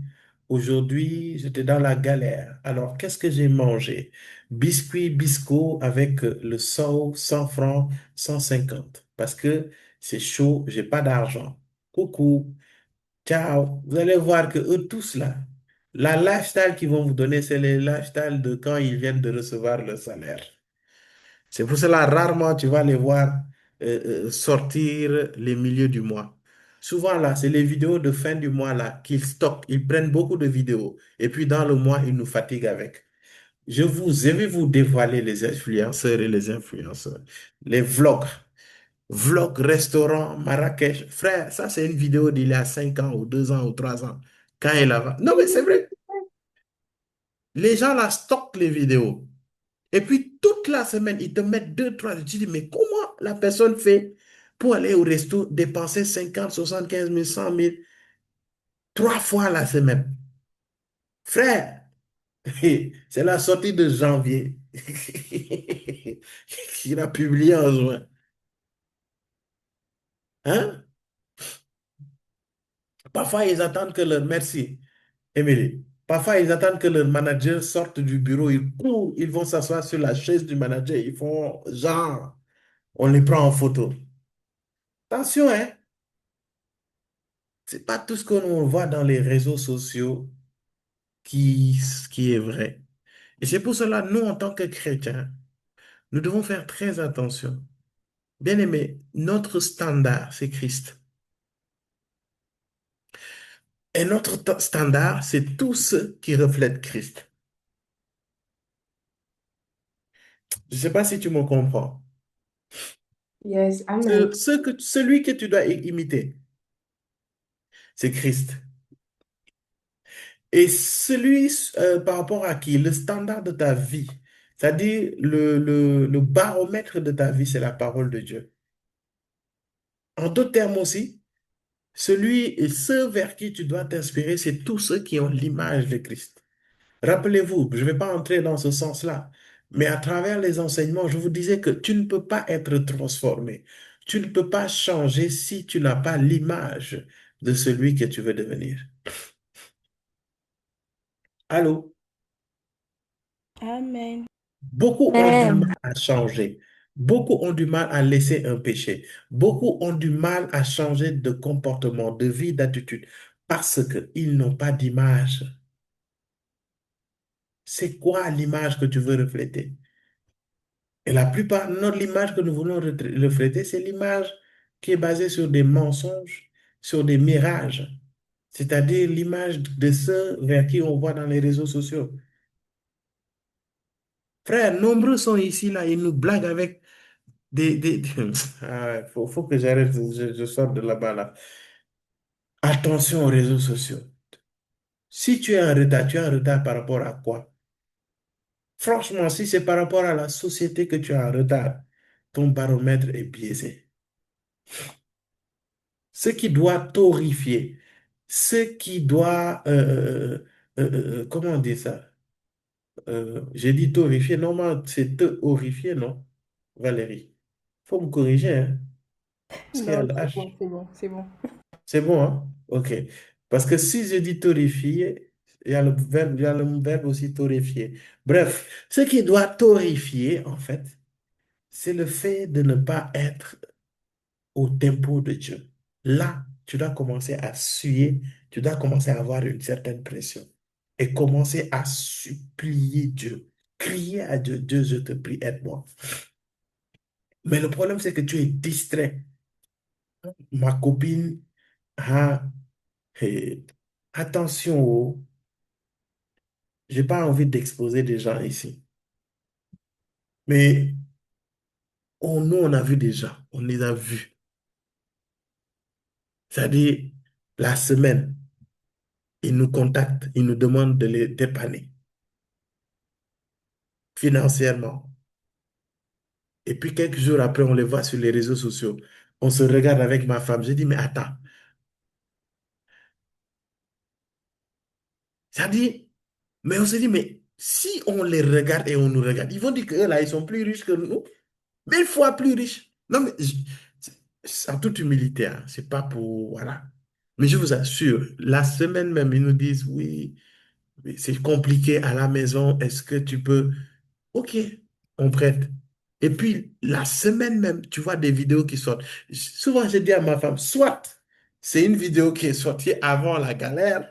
A: Aujourd'hui, j'étais dans la galère. Alors, qu'est-ce que j'ai mangé? Biscuit, bisco avec le sauce 100 francs, 150. Parce que c'est chaud, j'ai pas d'argent. Coucou, ciao. Vous allez voir que eux tous là, la lifestyle qu'ils vont vous donner, c'est les lifestyle de quand ils viennent de recevoir le salaire. C'est pour cela, rarement tu vas les voir sortir les milieux du mois. Souvent, là, c'est les vidéos de fin du mois, là, qu'ils stockent. Ils prennent beaucoup de vidéos. Et puis, dans le mois, ils nous fatiguent avec. Je vais vous dévoiler les influenceurs et les influenceurs. Les vlogs. Vlog, restaurant, Marrakech. Frère, ça, c'est une vidéo d'il y a 5 ans ou 2 ans ou 3 ans. Quand elle a... Non, mais c'est vrai. Les gens, là, stockent les vidéos. Et puis, toute la semaine, ils te mettent deux, trois. Tu dis, mais comment la personne fait pour aller au resto, dépenser 50, 75 000, 100 000, 3 fois la semaine? Frère, c'est la sortie de janvier qu'il a publié en juin. Hein? Parfois, ils attendent que leur... Merci, Émilie. Parfois, ils attendent que leur manager sorte du bureau. Ils courent, ils vont s'asseoir sur la chaise du manager. Ils font genre, on les prend en photo. Attention, hein? C'est pas tout ce que l'on voit dans les réseaux sociaux qui, qui est vrai. Et c'est pour cela, nous, en tant que chrétiens, nous devons faire très attention. Bien aimé, notre standard, c'est Christ. Et notre standard, c'est tous ceux qui reflètent Christ. Je ne sais pas si tu me comprends.
B: Yes, amen.
A: Celui que tu dois imiter, c'est Christ. Et celui par rapport à qui, le standard de ta vie, c'est-à-dire le baromètre de ta vie, c'est la parole de Dieu. En d'autres termes aussi, celui et ceux vers qui tu dois t'inspirer, c'est tous ceux qui ont l'image de Christ. Rappelez-vous, je ne vais pas entrer dans ce sens-là, Mais à travers les enseignements, je vous disais que tu ne peux pas être transformé. Tu ne peux pas changer si tu n'as pas l'image de celui que tu veux devenir. Allô?
B: Amen.
A: Beaucoup ont du mal
D: Amen.
A: à changer. Beaucoup ont du mal à laisser un péché. Beaucoup ont du mal à changer de comportement, de vie, d'attitude, parce qu'ils n'ont pas d'image. C'est quoi l'image que tu veux refléter? Et la plupart, l'image que nous voulons refléter, c'est l'image qui est basée sur des mensonges, sur des mirages, c'est-à-dire l'image de ceux vers qui on voit dans les réseaux sociaux. Frère, nombreux sont ici, là, ils nous blaguent avec Ah, faut que j'arrête, je sors de là-bas, là. Attention aux réseaux sociaux. Si tu es en retard, tu es en retard par rapport à quoi? Franchement, si c'est par rapport à la société que tu es en retard, ton baromètre est biaisé. Ce qui doit t'horrifier, ce qui doit, comment on dit ça? J'ai dit t'horrifier, normalement c'est te horrifier, non? Valérie, faut me corriger, hein? Parce qu'il y a
B: Non,
A: le
B: c'est bon,
A: H.
B: c'est bon, c'est bon.
A: C'est bon, hein? OK. Parce que si je dis torréfier, il y a le verbe aussi torréfier. Bref, ce qui doit torréfier, en fait, c'est le fait de ne pas être au tempo de Dieu. Là, tu dois commencer à suer, tu dois commencer à avoir une certaine pression et commencer à supplier Dieu. Crier à Dieu, Dieu, je te prie, aide-moi. Mais le problème, c'est que tu es distrait. Ma copine a... attention, oh, j'ai pas envie d'exposer des gens ici. Mais nous, on a vu des gens, on les a vus. C'est-à-dire, la semaine, ils nous contactent, ils nous demandent de les dépanner financièrement. Et puis quelques jours après, on les voit sur les réseaux sociaux. On se regarde avec ma femme. J'ai dit, mais attends. C'est-à-dire, mais on se dit, mais si on les regarde et on nous regarde, ils vont dire qu'eux, là, ils sont plus riches que nous. 1000 fois plus riches. Non, mais en toute humilité, hein, c'est pas pour. Voilà. Mais je vous assure, la semaine même, ils nous disent, oui, mais c'est compliqué à la maison, est-ce que tu peux. Ok, on prête. Et puis, la semaine même, tu vois des vidéos qui sortent. Souvent, je dis à ma femme, soit c'est une vidéo qui est sortie avant la galère,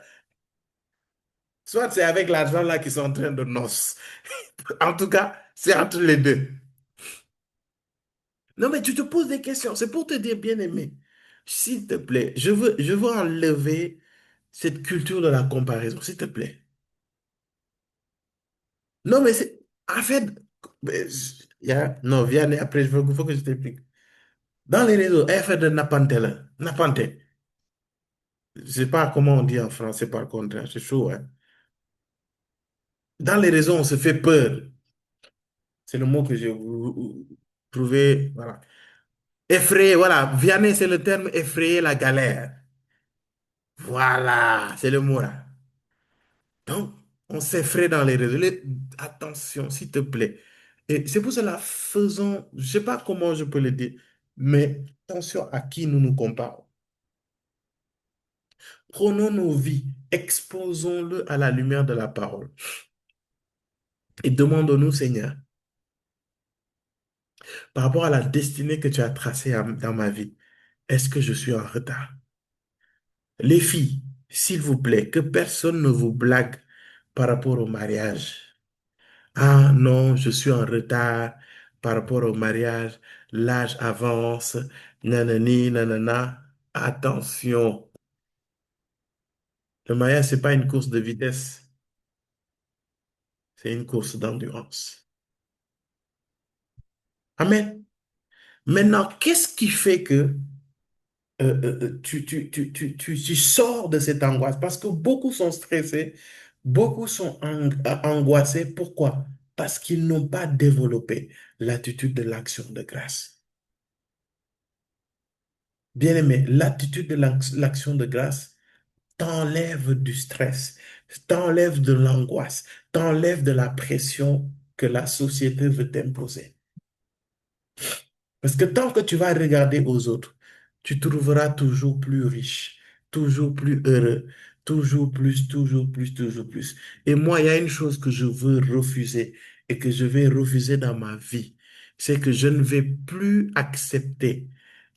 A: soit c'est avec l'argent là qu'ils sont en train de noces. En tout cas, c'est entre les deux. Non, mais tu te poses des questions. C'est pour te dire, bien-aimé, s'il te plaît, je veux enlever cette culture de la comparaison, s'il te plaît. Non, mais c'est. En fait, mais, non, viens, après, il faut que je t'explique. Dans les réseaux, elle fait de n'importe là. N'importe. Je sais pas comment on dit en français par contre, hein, c'est chaud, hein. Dans les réseaux, on se fait peur. C'est le mot que j'ai trouvé. Voilà. Effrayer, voilà. Vianney, c'est le terme effrayer la galère. Voilà, c'est le mot là. Donc, on s'effraie dans les réseaux. Attention, s'il te plaît. Et c'est pour cela, faisons, je ne sais pas comment je peux le dire, mais attention à qui nous nous comparons. Prenons nos vies, exposons-le à la lumière de la parole et demandons-nous, Seigneur, par rapport à la destinée que tu as tracée dans ma vie, est-ce que je suis en retard? Les filles, s'il vous plaît, que personne ne vous blague par rapport au mariage. Ah non, je suis en retard par rapport au mariage, l'âge avance, nanani, nanana. Attention, le mariage, c'est pas une course de vitesse, c'est une course d'endurance. Amen. Maintenant, qu'est-ce qui fait que tu sors de cette angoisse? Parce que beaucoup sont stressés, beaucoup sont angoissés. Pourquoi? Parce qu'ils n'ont pas développé l'attitude de l'action de grâce. Bien-aimé, l'attitude de l'action de grâce t'enlève du stress, t'enlève de l'angoisse, t'enlève de la pression que la société veut t'imposer. Parce que tant que tu vas regarder aux autres, tu trouveras toujours plus riche, toujours plus heureux, toujours plus, toujours plus, toujours plus. Et moi, il y a une chose que je veux refuser et que je vais refuser dans ma vie, c'est que je ne vais plus accepter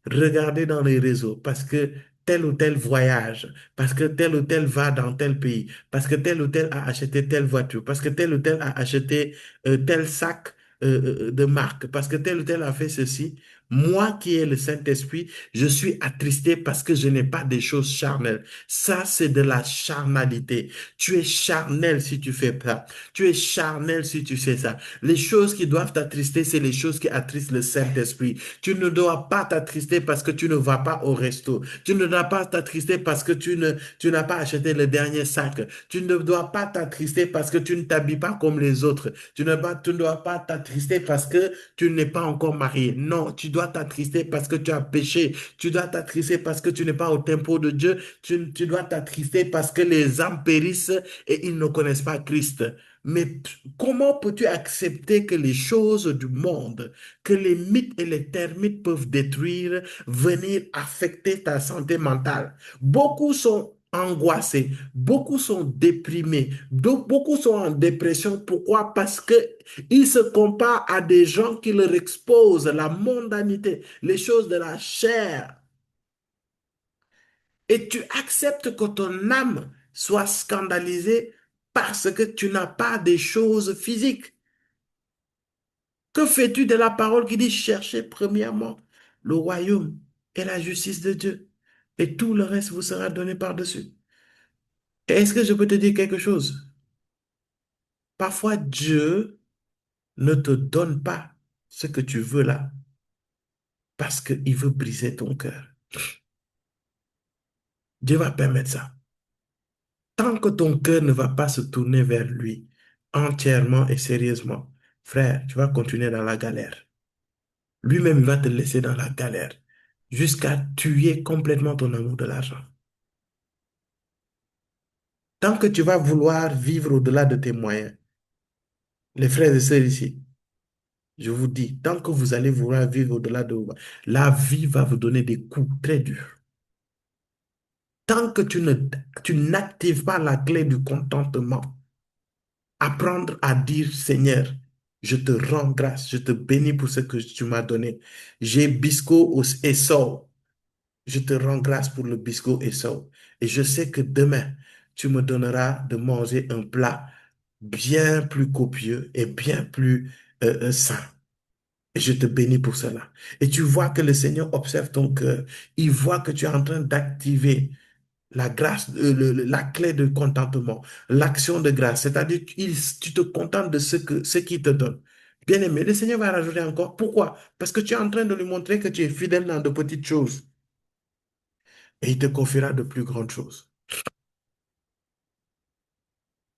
A: regarder dans les réseaux parce que tel ou tel voyage, parce que tel ou tel va dans tel pays, parce que tel ou tel a acheté telle voiture, parce que tel ou tel a acheté tel sac de marque, parce que tel ou tel a fait ceci. Moi qui ai le Saint-Esprit, je suis attristé parce que je n'ai pas des choses charnelles. Ça, c'est de la charnalité. Tu es charnel si tu fais ça. Tu es charnel si tu sais ça. Les choses qui doivent t'attrister, c'est les choses qui attristent le Saint-Esprit. Tu ne dois pas t'attrister parce que tu ne vas pas au resto. Tu ne dois pas t'attrister parce que tu n'as pas acheté le dernier sac. Tu ne dois pas t'attrister parce que tu ne t'habilles pas comme les autres. Tu ne dois pas t'attrister parce que tu n'es pas encore marié. Non, tu dois t'attrister parce que tu as péché. Tu dois t'attrister parce que tu n'es pas au temple de Dieu. Tu dois t'attrister parce que les âmes périssent et ils ne connaissent pas Christ. Mais comment peux-tu accepter que les choses du monde, que les mythes et les termites peuvent détruire, venir affecter ta santé mentale? Beaucoup sont angoissés, beaucoup sont déprimés, beaucoup sont en dépression. Pourquoi? Parce que ils se comparent à des gens qui leur exposent la mondanité, les choses de la chair. Et tu acceptes que ton âme soit scandalisée parce que tu n'as pas des choses physiques. Que fais-tu de la parole qui dit cherchez premièrement le royaume et la justice de Dieu et tout le reste vous sera donné par-dessus? Et est-ce que je peux te dire quelque chose? Parfois, Dieu ne te donne pas ce que tu veux là parce qu'il veut briser ton cœur. Dieu va permettre ça. Tant que ton cœur ne va pas se tourner vers lui entièrement et sérieusement, frère, tu vas continuer dans la galère. Lui-même va te laisser dans la galère jusqu'à tuer complètement ton amour de l'argent. Tant que tu vas vouloir vivre au-delà de tes moyens, les frères et sœurs ici, je vous dis, tant que vous allez vouloir vivre au-delà de vous, la vie va vous donner des coups très durs. Tant que tu n'actives pas la clé du contentement, apprendre à dire, Seigneur, je te rends grâce, je te bénis pour ce que tu m'as donné. J'ai bisco et sort. Je te rends grâce pour le bisco et sort. Et je sais que demain, tu me donneras de manger un plat bien plus copieux et bien plus sain. Et je te bénis pour cela. Et tu vois que le Seigneur observe ton cœur. Il voit que tu es en train d'activer la grâce, la clé de contentement, l'action de grâce. C'est-à-dire que tu te contentes de ce qu'il te donne. Bien-aimé, le Seigneur va rajouter encore. Pourquoi? Parce que tu es en train de lui montrer que tu es fidèle dans de petites choses. Et il te confiera de plus grandes choses.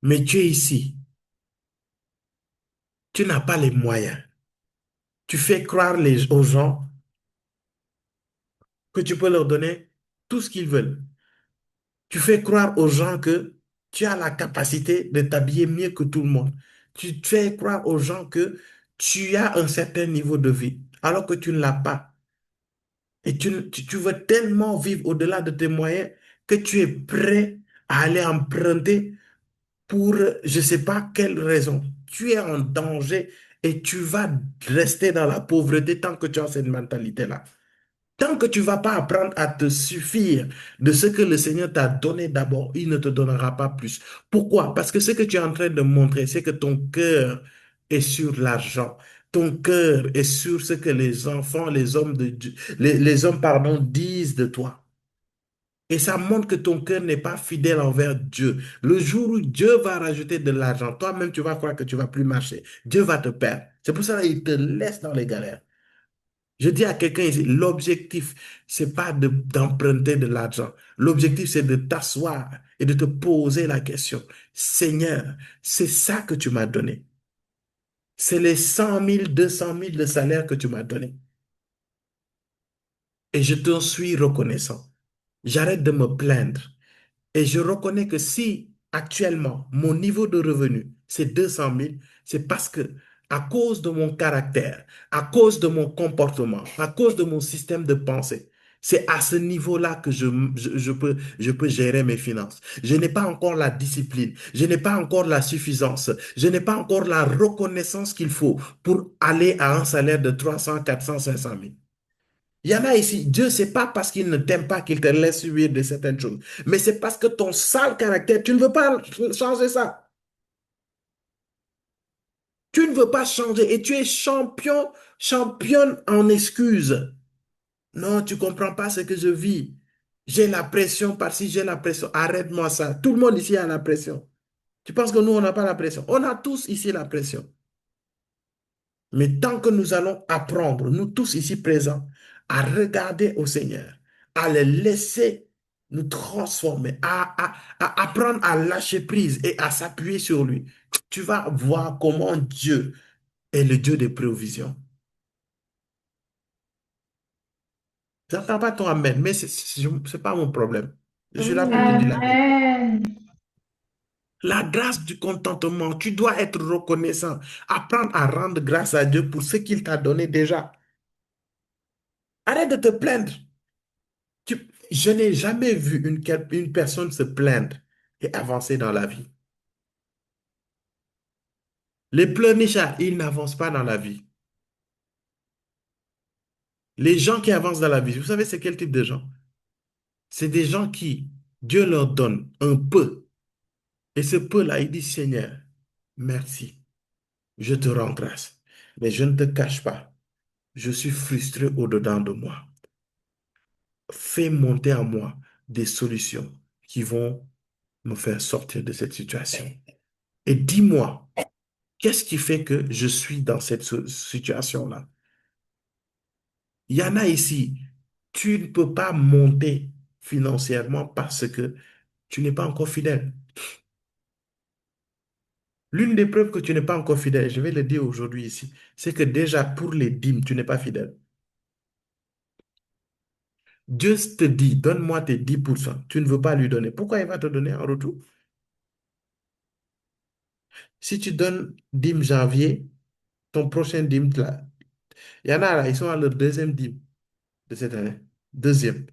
A: Mais tu es ici. Tu n'as pas les moyens. Tu fais croire aux gens que tu peux leur donner tout ce qu'ils veulent. Tu fais croire aux gens que tu as la capacité de t'habiller mieux que tout le monde. Tu fais croire aux gens que tu as un certain niveau de vie, alors que tu ne l'as pas. Et tu veux tellement vivre au-delà de tes moyens que tu es prêt à aller emprunter pour je ne sais pas quelle raison. Tu es en danger et tu vas rester dans la pauvreté tant que tu as cette mentalité-là. Tant que tu ne vas pas apprendre à te suffire de ce que le Seigneur t'a donné d'abord, il ne te donnera pas plus. Pourquoi? Parce que ce que tu es en train de montrer, c'est que ton cœur est sur l'argent. Ton cœur est sur ce que les enfants, les hommes de Dieu, les hommes, pardon, disent de toi. Et ça montre que ton cœur n'est pas fidèle envers Dieu. Le jour où Dieu va rajouter de l'argent, toi-même, tu vas croire que tu ne vas plus marcher. Dieu va te perdre. C'est pour ça qu'il te laisse dans les galères. Je dis à quelqu'un ici, l'objectif, c'est pas d'emprunter de l'argent. L'objectif, c'est de t'asseoir et de te poser la question. Seigneur, c'est ça que tu m'as donné. C'est les 100 000, 200 000 de salaire que tu m'as donné. Et je t'en suis reconnaissant. J'arrête de me plaindre. Et je reconnais que si actuellement mon niveau de revenu, c'est 200 000, c'est parce que à cause de mon caractère, à cause de mon comportement, à cause de mon système de pensée. C'est à ce niveau-là que je peux gérer mes finances. Je n'ai pas encore la discipline, je n'ai pas encore la suffisance, je n'ai pas encore la reconnaissance qu'il faut pour aller à un salaire de 300, 400, 500 000. Il y en a ici, Dieu, c'est pas parce qu'il ne t'aime pas qu'il te laisse subir de certaines choses, mais c'est parce que ton sale caractère, tu ne veux pas changer ça. Tu ne veux pas changer et tu es championne en excuses. Non, tu ne comprends pas ce que je vis. J'ai la pression par-ci, j'ai la pression. Arrête-moi ça. Tout le monde ici a la pression. Tu penses que nous, on n'a pas la pression? On a tous ici la pression. Mais tant que nous allons apprendre, nous tous ici présents, à regarder au Seigneur, à le laisser nous transformer, à apprendre à lâcher prise et à s'appuyer sur lui, tu vas voir comment Dieu est le Dieu des provisions. Je n'entends pas ton amen, mais ce n'est pas mon problème. Je suis là pour te dire la vérité.
B: Amen.
A: La grâce du contentement, tu dois être reconnaissant. Apprendre à rendre grâce à Dieu pour ce qu'il t'a donné déjà. Arrête de te plaindre. Je n'ai jamais vu une personne se plaindre et avancer dans la vie. Les pleurnichards, ils n'avancent pas dans la vie. Les gens qui avancent dans la vie, vous savez, c'est quel type de gens? C'est des gens qui, Dieu leur donne un peu. Et ce peu-là, il dit, Seigneur, merci, je te rends grâce. Mais je ne te cache pas, je suis frustré au-dedans de moi. Fais monter en moi des solutions qui vont me faire sortir de cette situation. Et dis-moi, qu'est-ce qui fait que je suis dans cette situation-là? Il y en a ici, tu ne peux pas monter financièrement parce que tu n'es pas encore fidèle. L'une des preuves que tu n'es pas encore fidèle, je vais le dire aujourd'hui ici, c'est que déjà pour les dîmes, tu n'es pas fidèle. Dieu te dit, donne-moi tes 10%. Tu ne veux pas lui donner. Pourquoi il va te donner en retour? Si tu donnes dîme janvier, ton prochain dîme, là, il y en a là, ils sont à leur deuxième dîme de cette année. Deuxième.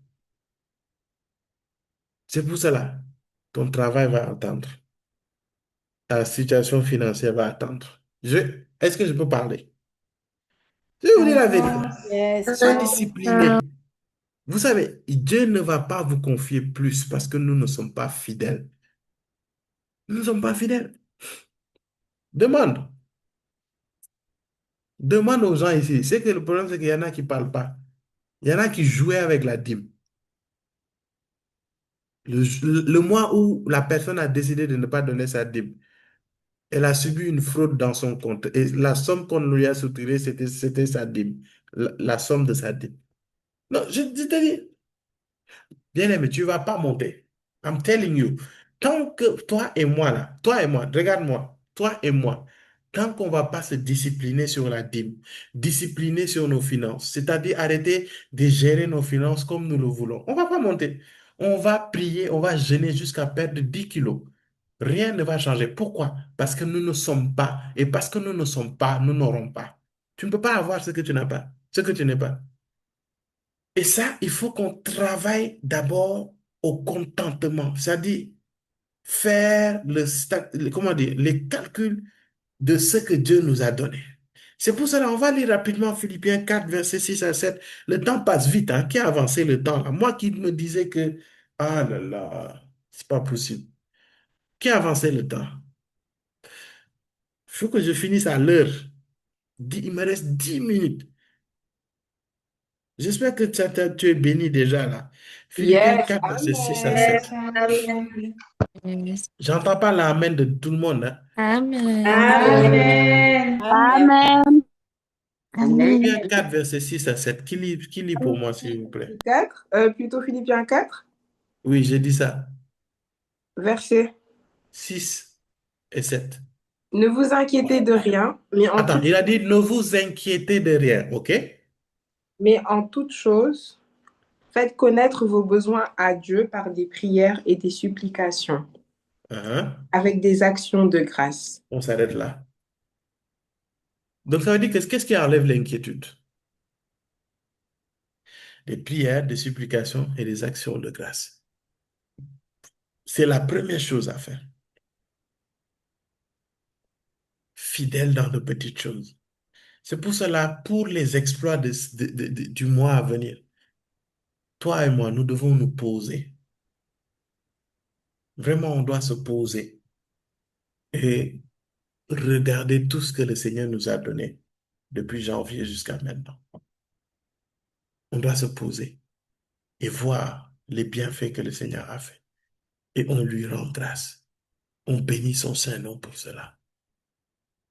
A: C'est pour cela, ton travail va attendre. Ta situation financière va attendre. Est-ce que je peux parler? Je vais vous dire la vérité.
B: Yes.
A: Sois discipliné. Vous savez, Dieu ne va pas vous confier plus parce que nous ne sommes pas fidèles. Nous ne sommes pas fidèles. Demande. Demande aux gens ici. C'est que le problème, c'est qu'il y en a qui ne parlent pas. Il y en a qui jouaient avec la dîme. Le mois où la personne a décidé de ne pas donner sa dîme, elle a subi une fraude dans son compte. Et la somme qu'on lui a soutirée, c'était sa dîme. La somme de sa dîme. Non, je te dis, bien-aimé, tu ne vas pas monter. I'm telling you. Tant que toi et moi, là, toi et moi, regarde-moi, toi et moi, tant qu'on ne va pas se discipliner sur la dîme, discipliner sur nos finances, c'est-à-dire arrêter de gérer nos finances comme nous le voulons, on ne va pas monter. On va prier, on va jeûner jusqu'à perdre 10 kilos. Rien ne va changer. Pourquoi? Parce que nous ne sommes pas. Et parce que nous ne sommes pas, nous n'aurons pas. Tu ne peux pas avoir ce que tu n'as pas, ce que tu n'es pas. Et ça, il faut qu'on travaille d'abord au contentement, c'est-à-dire faire comment dire, les calculs de ce que Dieu nous a donné. C'est pour cela, on va lire rapidement Philippiens 4, versets 6 à 7. Le temps passe vite, hein? Qui a avancé le temps là? Moi qui me disais que, ah là là, c'est pas possible. Qui a avancé le temps? Il faut que je finisse à l'heure. Il me reste 10 minutes. J'espère que tu es béni déjà là. Philippiens
B: Yes.
A: 4, versets 6 à
B: Amen.
A: 7.
B: Amen.
D: Yes.
A: J'entends pas l'amen de tout le monde, hein.
D: Amen.
B: Amen.
C: Amen.
A: Philippiens
D: Amen.
A: 4, verset 6 à 7. Qui lit pour moi, s'il vous plaît?
B: 4, plutôt Philippiens 4,
A: Oui, j'ai dit ça.
B: verset.
A: 6 et 7.
B: Ne vous inquiétez de rien, mais
A: Attends, il a dit ne vous inquiétez de rien, ok?
B: mais en toute chose, faites connaître vos besoins à Dieu par des prières et des supplications,
A: Hein?
B: avec des actions de grâce.
A: On s'arrête là. Donc, ça veut dire que qu'est-ce qui enlève l'inquiétude? Des prières, des supplications et des actions de grâce. C'est la première chose à faire. Fidèle dans de petites choses. C'est pour cela, pour les exploits du mois à venir, toi et moi, nous devons nous poser. Vraiment, on doit se poser et regarder tout ce que le Seigneur nous a donné depuis janvier jusqu'à maintenant. On doit se poser et voir les bienfaits que le Seigneur a fait. Et on lui rend grâce. On bénit son Saint-Nom pour cela.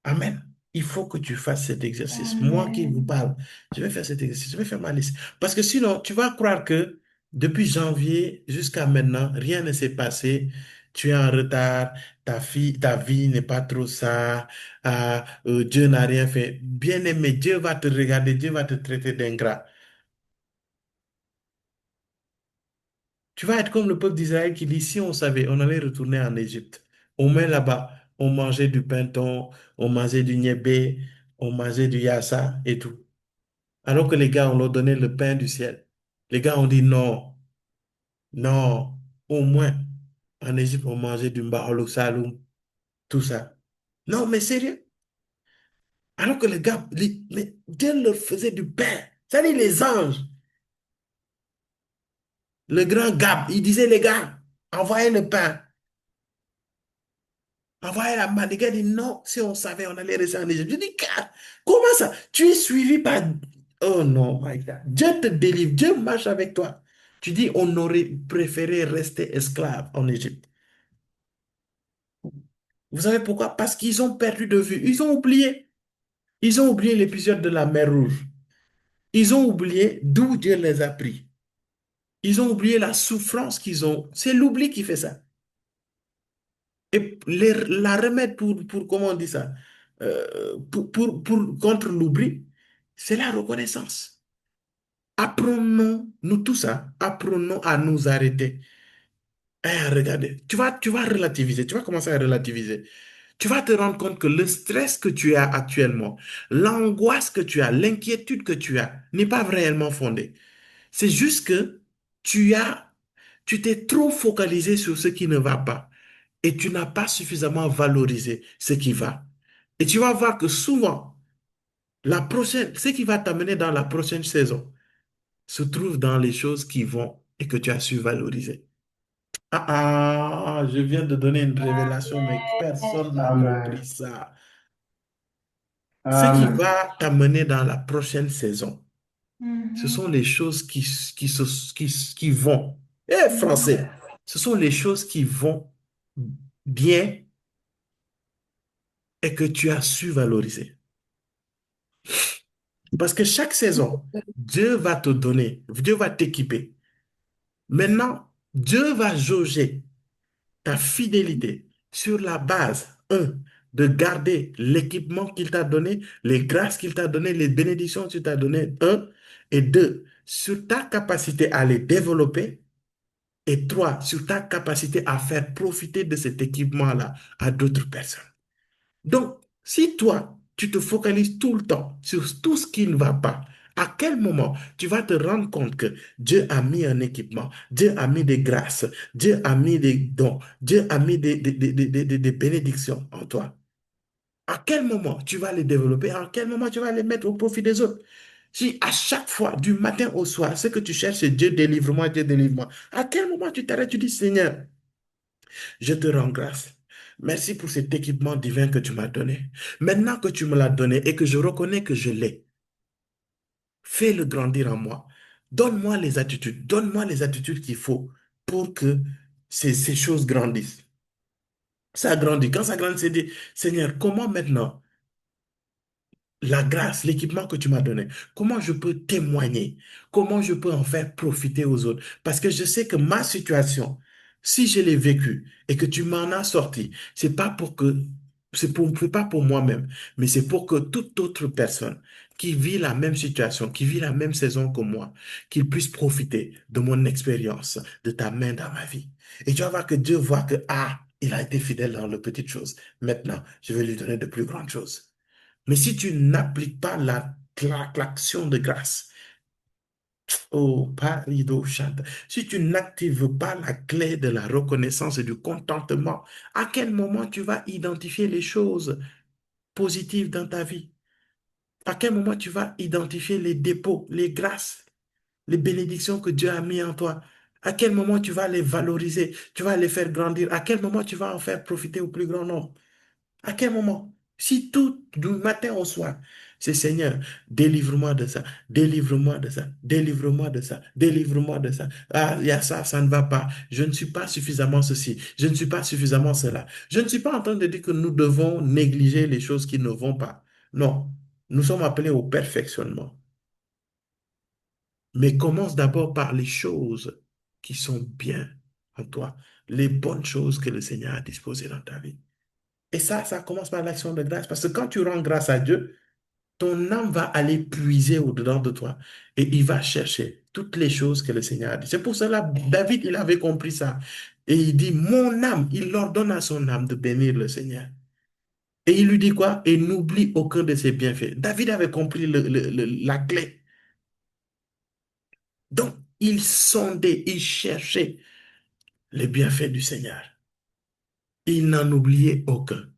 A: Amen. Il faut que tu fasses cet exercice. Moi qui vous parle, je vais faire cet exercice, je vais faire ma liste. Parce que sinon, tu vas croire que depuis janvier jusqu'à maintenant, rien ne s'est passé. Tu es en retard, ta vie n'est pas trop ça, Dieu n'a rien fait. Bien-aimé, Dieu va te regarder, Dieu va te traiter d'ingrat. Tu vas être comme le peuple d'Israël qui dit, si on savait, on allait retourner en Égypte. On met là-bas, on mangeait du pinton, on mangeait du niébé, on mangeait du yassa et tout. Alors que les gars, on leur donnait le pain du ciel. Les gars ont dit non, non, au moins, en Égypte, on mangeait du mbaholo saloum, tout ça. Non, mais sérieux. Alors que les gars, mais Dieu leur faisait du pain. Ça dit les anges. Le grand Gab, il disait, les gars, envoyez le pain. Envoyez la manne. Les gars disent non, si on savait, on allait rester en Égypte. Je dis, comment ça? Tu es suivi par... Oh non, my God. Dieu te délivre, Dieu marche avec toi. Tu dis, on aurait préféré rester esclave en Égypte. Vous savez pourquoi? Parce qu'ils ont perdu de vue. Ils ont oublié. Ils ont oublié l'épisode de la mer Rouge. Ils ont oublié d'où Dieu les a pris. Ils ont oublié la souffrance qu'ils ont. C'est l'oubli qui fait ça. Et la remède comment on dit ça, contre l'oubli, c'est la reconnaissance. Apprenons, nous tous ça, apprenons à nous arrêter. Regardez, tu vas relativiser, tu vas commencer à relativiser. Tu vas te rendre compte que le stress que tu as actuellement, l'angoisse que tu as, l'inquiétude que tu as, n'est pas réellement fondée. C'est juste que tu t'es trop focalisé sur ce qui ne va pas et tu n'as pas suffisamment valorisé ce qui va. Et tu vas voir que souvent, ce qui va t'amener dans la prochaine saison se trouve dans les choses qui vont et que tu as su valoriser. Je viens de donner une révélation, mais personne n'a
E: Amen.
A: compris ça. Ce qui
E: Amen.
A: va t'amener dans la prochaine saison, ce
C: Mhm.
A: sont les choses qui vont. Français, ce sont les choses qui vont bien et que tu as su valoriser. Parce que chaque saison, Dieu va te donner, Dieu va t'équiper. Maintenant, Dieu va jauger ta fidélité sur la base, de garder l'équipement qu'il t'a donné, les grâces qu'il t'a donné, les bénédictions qu'il t'a donné, et deux, sur ta capacité à les développer, et trois, sur ta capacité à faire profiter de cet équipement-là à d'autres personnes. Donc, si toi, tu te focalises tout le temps sur tout ce qui ne va pas, à quel moment tu vas te rendre compte que Dieu a mis un équipement, Dieu a mis des grâces, Dieu a mis des dons, Dieu a mis des bénédictions en toi? À quel moment tu vas les développer? À quel moment tu vas les mettre au profit des autres? Si à chaque fois, du matin au soir, ce que tu cherches, c'est Dieu délivre-moi, Dieu délivre-moi, à quel moment tu t'arrêtes, tu dis, Seigneur, je te rends grâce. Merci pour cet équipement divin que tu m'as donné. Maintenant que tu me l'as donné et que je reconnais que je l'ai, fais-le grandir en moi. Donne-moi les attitudes qu'il faut pour que ces choses grandissent. Ça grandit. Quand ça grandit, c'est dit, Seigneur, comment maintenant la grâce, l'équipement que tu m'as donné, comment je peux témoigner, comment je peux en faire profiter aux autres. Parce que je sais que ma situation, si je l'ai vécue et que tu m'en as sorti, c'est pas pour moi-même, mais c'est pour que toute autre personne qui vit la même situation, qui vit la même saison que moi, qu'il puisse profiter de mon expérience, de ta main dans ma vie. Et tu vas voir que Dieu voit que, il a été fidèle dans les petites choses. Maintenant, je vais lui donner de plus grandes choses. Mais si tu n'appliques pas l'action de grâce, oh, parido chante, si tu n'actives pas la clé de la reconnaissance et du contentement, à quel moment tu vas identifier les choses positives dans ta vie? À quel moment tu vas identifier les dépôts, les grâces, les bénédictions que Dieu a mis en toi? À quel moment tu vas les valoriser? Tu vas les faire grandir? À quel moment tu vas en faire profiter au plus grand nombre? À quel moment? Si tout du matin au soir, c'est Seigneur, délivre-moi de ça, délivre-moi de ça, délivre-moi de ça, délivre-moi de ça. Ah, il y a ça, ça ne va pas. Je ne suis pas suffisamment ceci, je ne suis pas suffisamment cela. Je ne suis pas en train de dire que nous devons négliger les choses qui ne vont pas. Non, nous sommes appelés au perfectionnement. Mais commence d'abord par les choses qui sont bien en toi, les bonnes choses que le Seigneur a disposées dans ta vie. Et ça commence par l'action de grâce. Parce que quand tu rends grâce à Dieu, ton âme va aller puiser au-dedans de toi et il va chercher toutes les choses que le Seigneur a dit. C'est pour cela, David, il avait compris ça. Et il dit, mon âme, il ordonne à son âme de bénir le Seigneur. Et il lui dit quoi? Et n'oublie aucun de ses bienfaits. David avait compris la clé. Donc, il sondait, il cherchait les bienfaits du Seigneur. Il n'en oubliait aucun.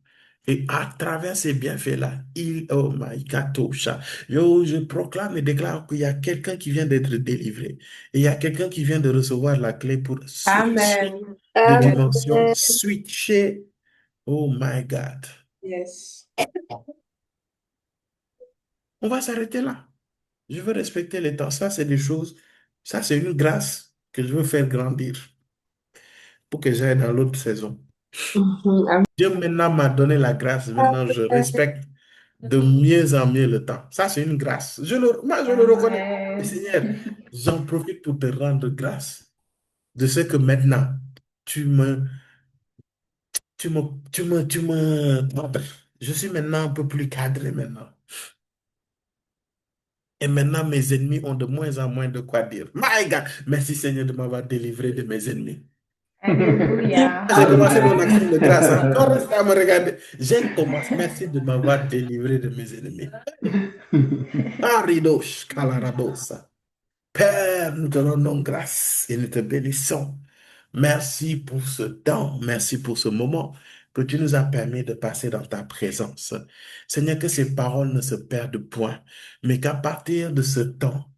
A: Et à travers ces bienfaits-là, oh my God, je proclame et déclare qu'il y a quelqu'un qui vient d'être délivré. Et il y a quelqu'un qui vient de recevoir la clé pour switcher
B: Amen.
A: de
B: Yes.
A: dimension, switcher. Oh my God.
B: Yes.
A: On va s'arrêter là. Je veux respecter les temps. Ça, c'est des choses, ça, c'est une grâce que je veux faire grandir pour que j'aille dans l'autre saison.
B: Amen.
A: Dieu maintenant m'a donné la grâce. Maintenant, je respecte de mieux en mieux le temps. Ça, c'est une grâce. Moi, je le reconnais. Et
B: Amen.
A: Seigneur, j'en profite pour te rendre grâce de ce que maintenant, tu me, bon, bref, je suis maintenant un peu plus cadré maintenant. Et maintenant, mes ennemis ont de moins en moins de quoi dire. My God, merci Seigneur de m'avoir délivré de mes ennemis.
B: Alléluia.
A: J'ai commencé mon
E: Amen.
A: action de grâce. Encore reste à me regarder. J'ai commencé. Merci de m'avoir délivré de mes ennemis. Aridos, calaradosa. Père, nous te rendons grâce et nous te bénissons. Merci pour ce temps, merci pour ce moment que tu nous as permis de passer dans ta présence. Seigneur, que ces paroles ne se perdent point, mais qu'à partir de ce temps,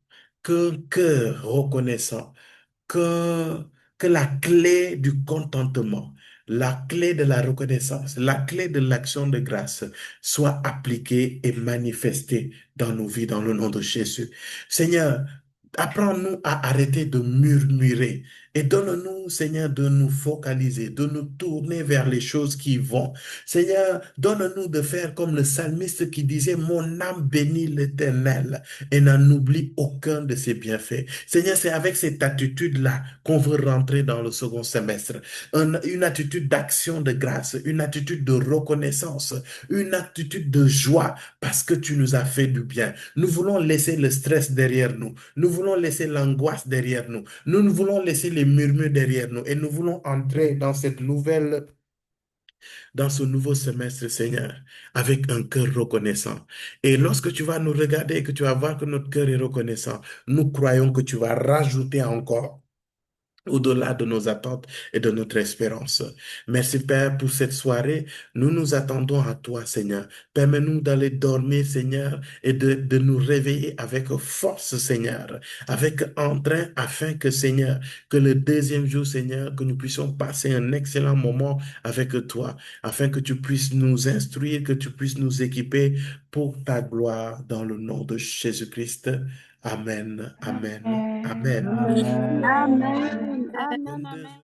A: qu'un cœur reconnaissant, que, que la clé du contentement, la clé de la reconnaissance, la clé de l'action de grâce soit appliquée et manifestée dans nos vies, dans le nom de Jésus. Seigneur, apprends-nous à arrêter de murmurer et donne-nous, Seigneur, de nous focaliser, de nous tourner vers les choses qui vont. Seigneur, donne-nous de faire comme le psalmiste qui disait, mon âme bénit l'Éternel et n'en oublie aucun de ses bienfaits. Seigneur, c'est avec cette attitude-là qu'on veut rentrer dans le second semestre. Une attitude d'action de grâce, une attitude de reconnaissance, une attitude de joie parce que tu nous as fait du bien. Nous voulons laisser le stress derrière nous. Nous voulons laisser l'angoisse derrière nous. Nous voulons laisser les murmures derrière nous et nous voulons entrer dans ce nouveau semestre, Seigneur, avec un cœur reconnaissant. Et lorsque tu vas nous regarder et que tu vas voir que notre cœur est reconnaissant, nous croyons que tu vas rajouter encore au-delà de nos attentes et de notre espérance. Merci Père pour cette soirée. Nous nous attendons à toi, Seigneur. Permets-nous d'aller dormir, Seigneur, et de nous réveiller avec force, Seigneur, avec entrain, afin que, Seigneur, que le deuxième jour, Seigneur, que nous puissions passer un excellent moment avec toi, afin que tu puisses nous instruire, que tu puisses nous équiper pour ta gloire, dans le nom de Jésus-Christ. Amen, amen, amen.
E: Amen.
C: Amen. Amen. Amen.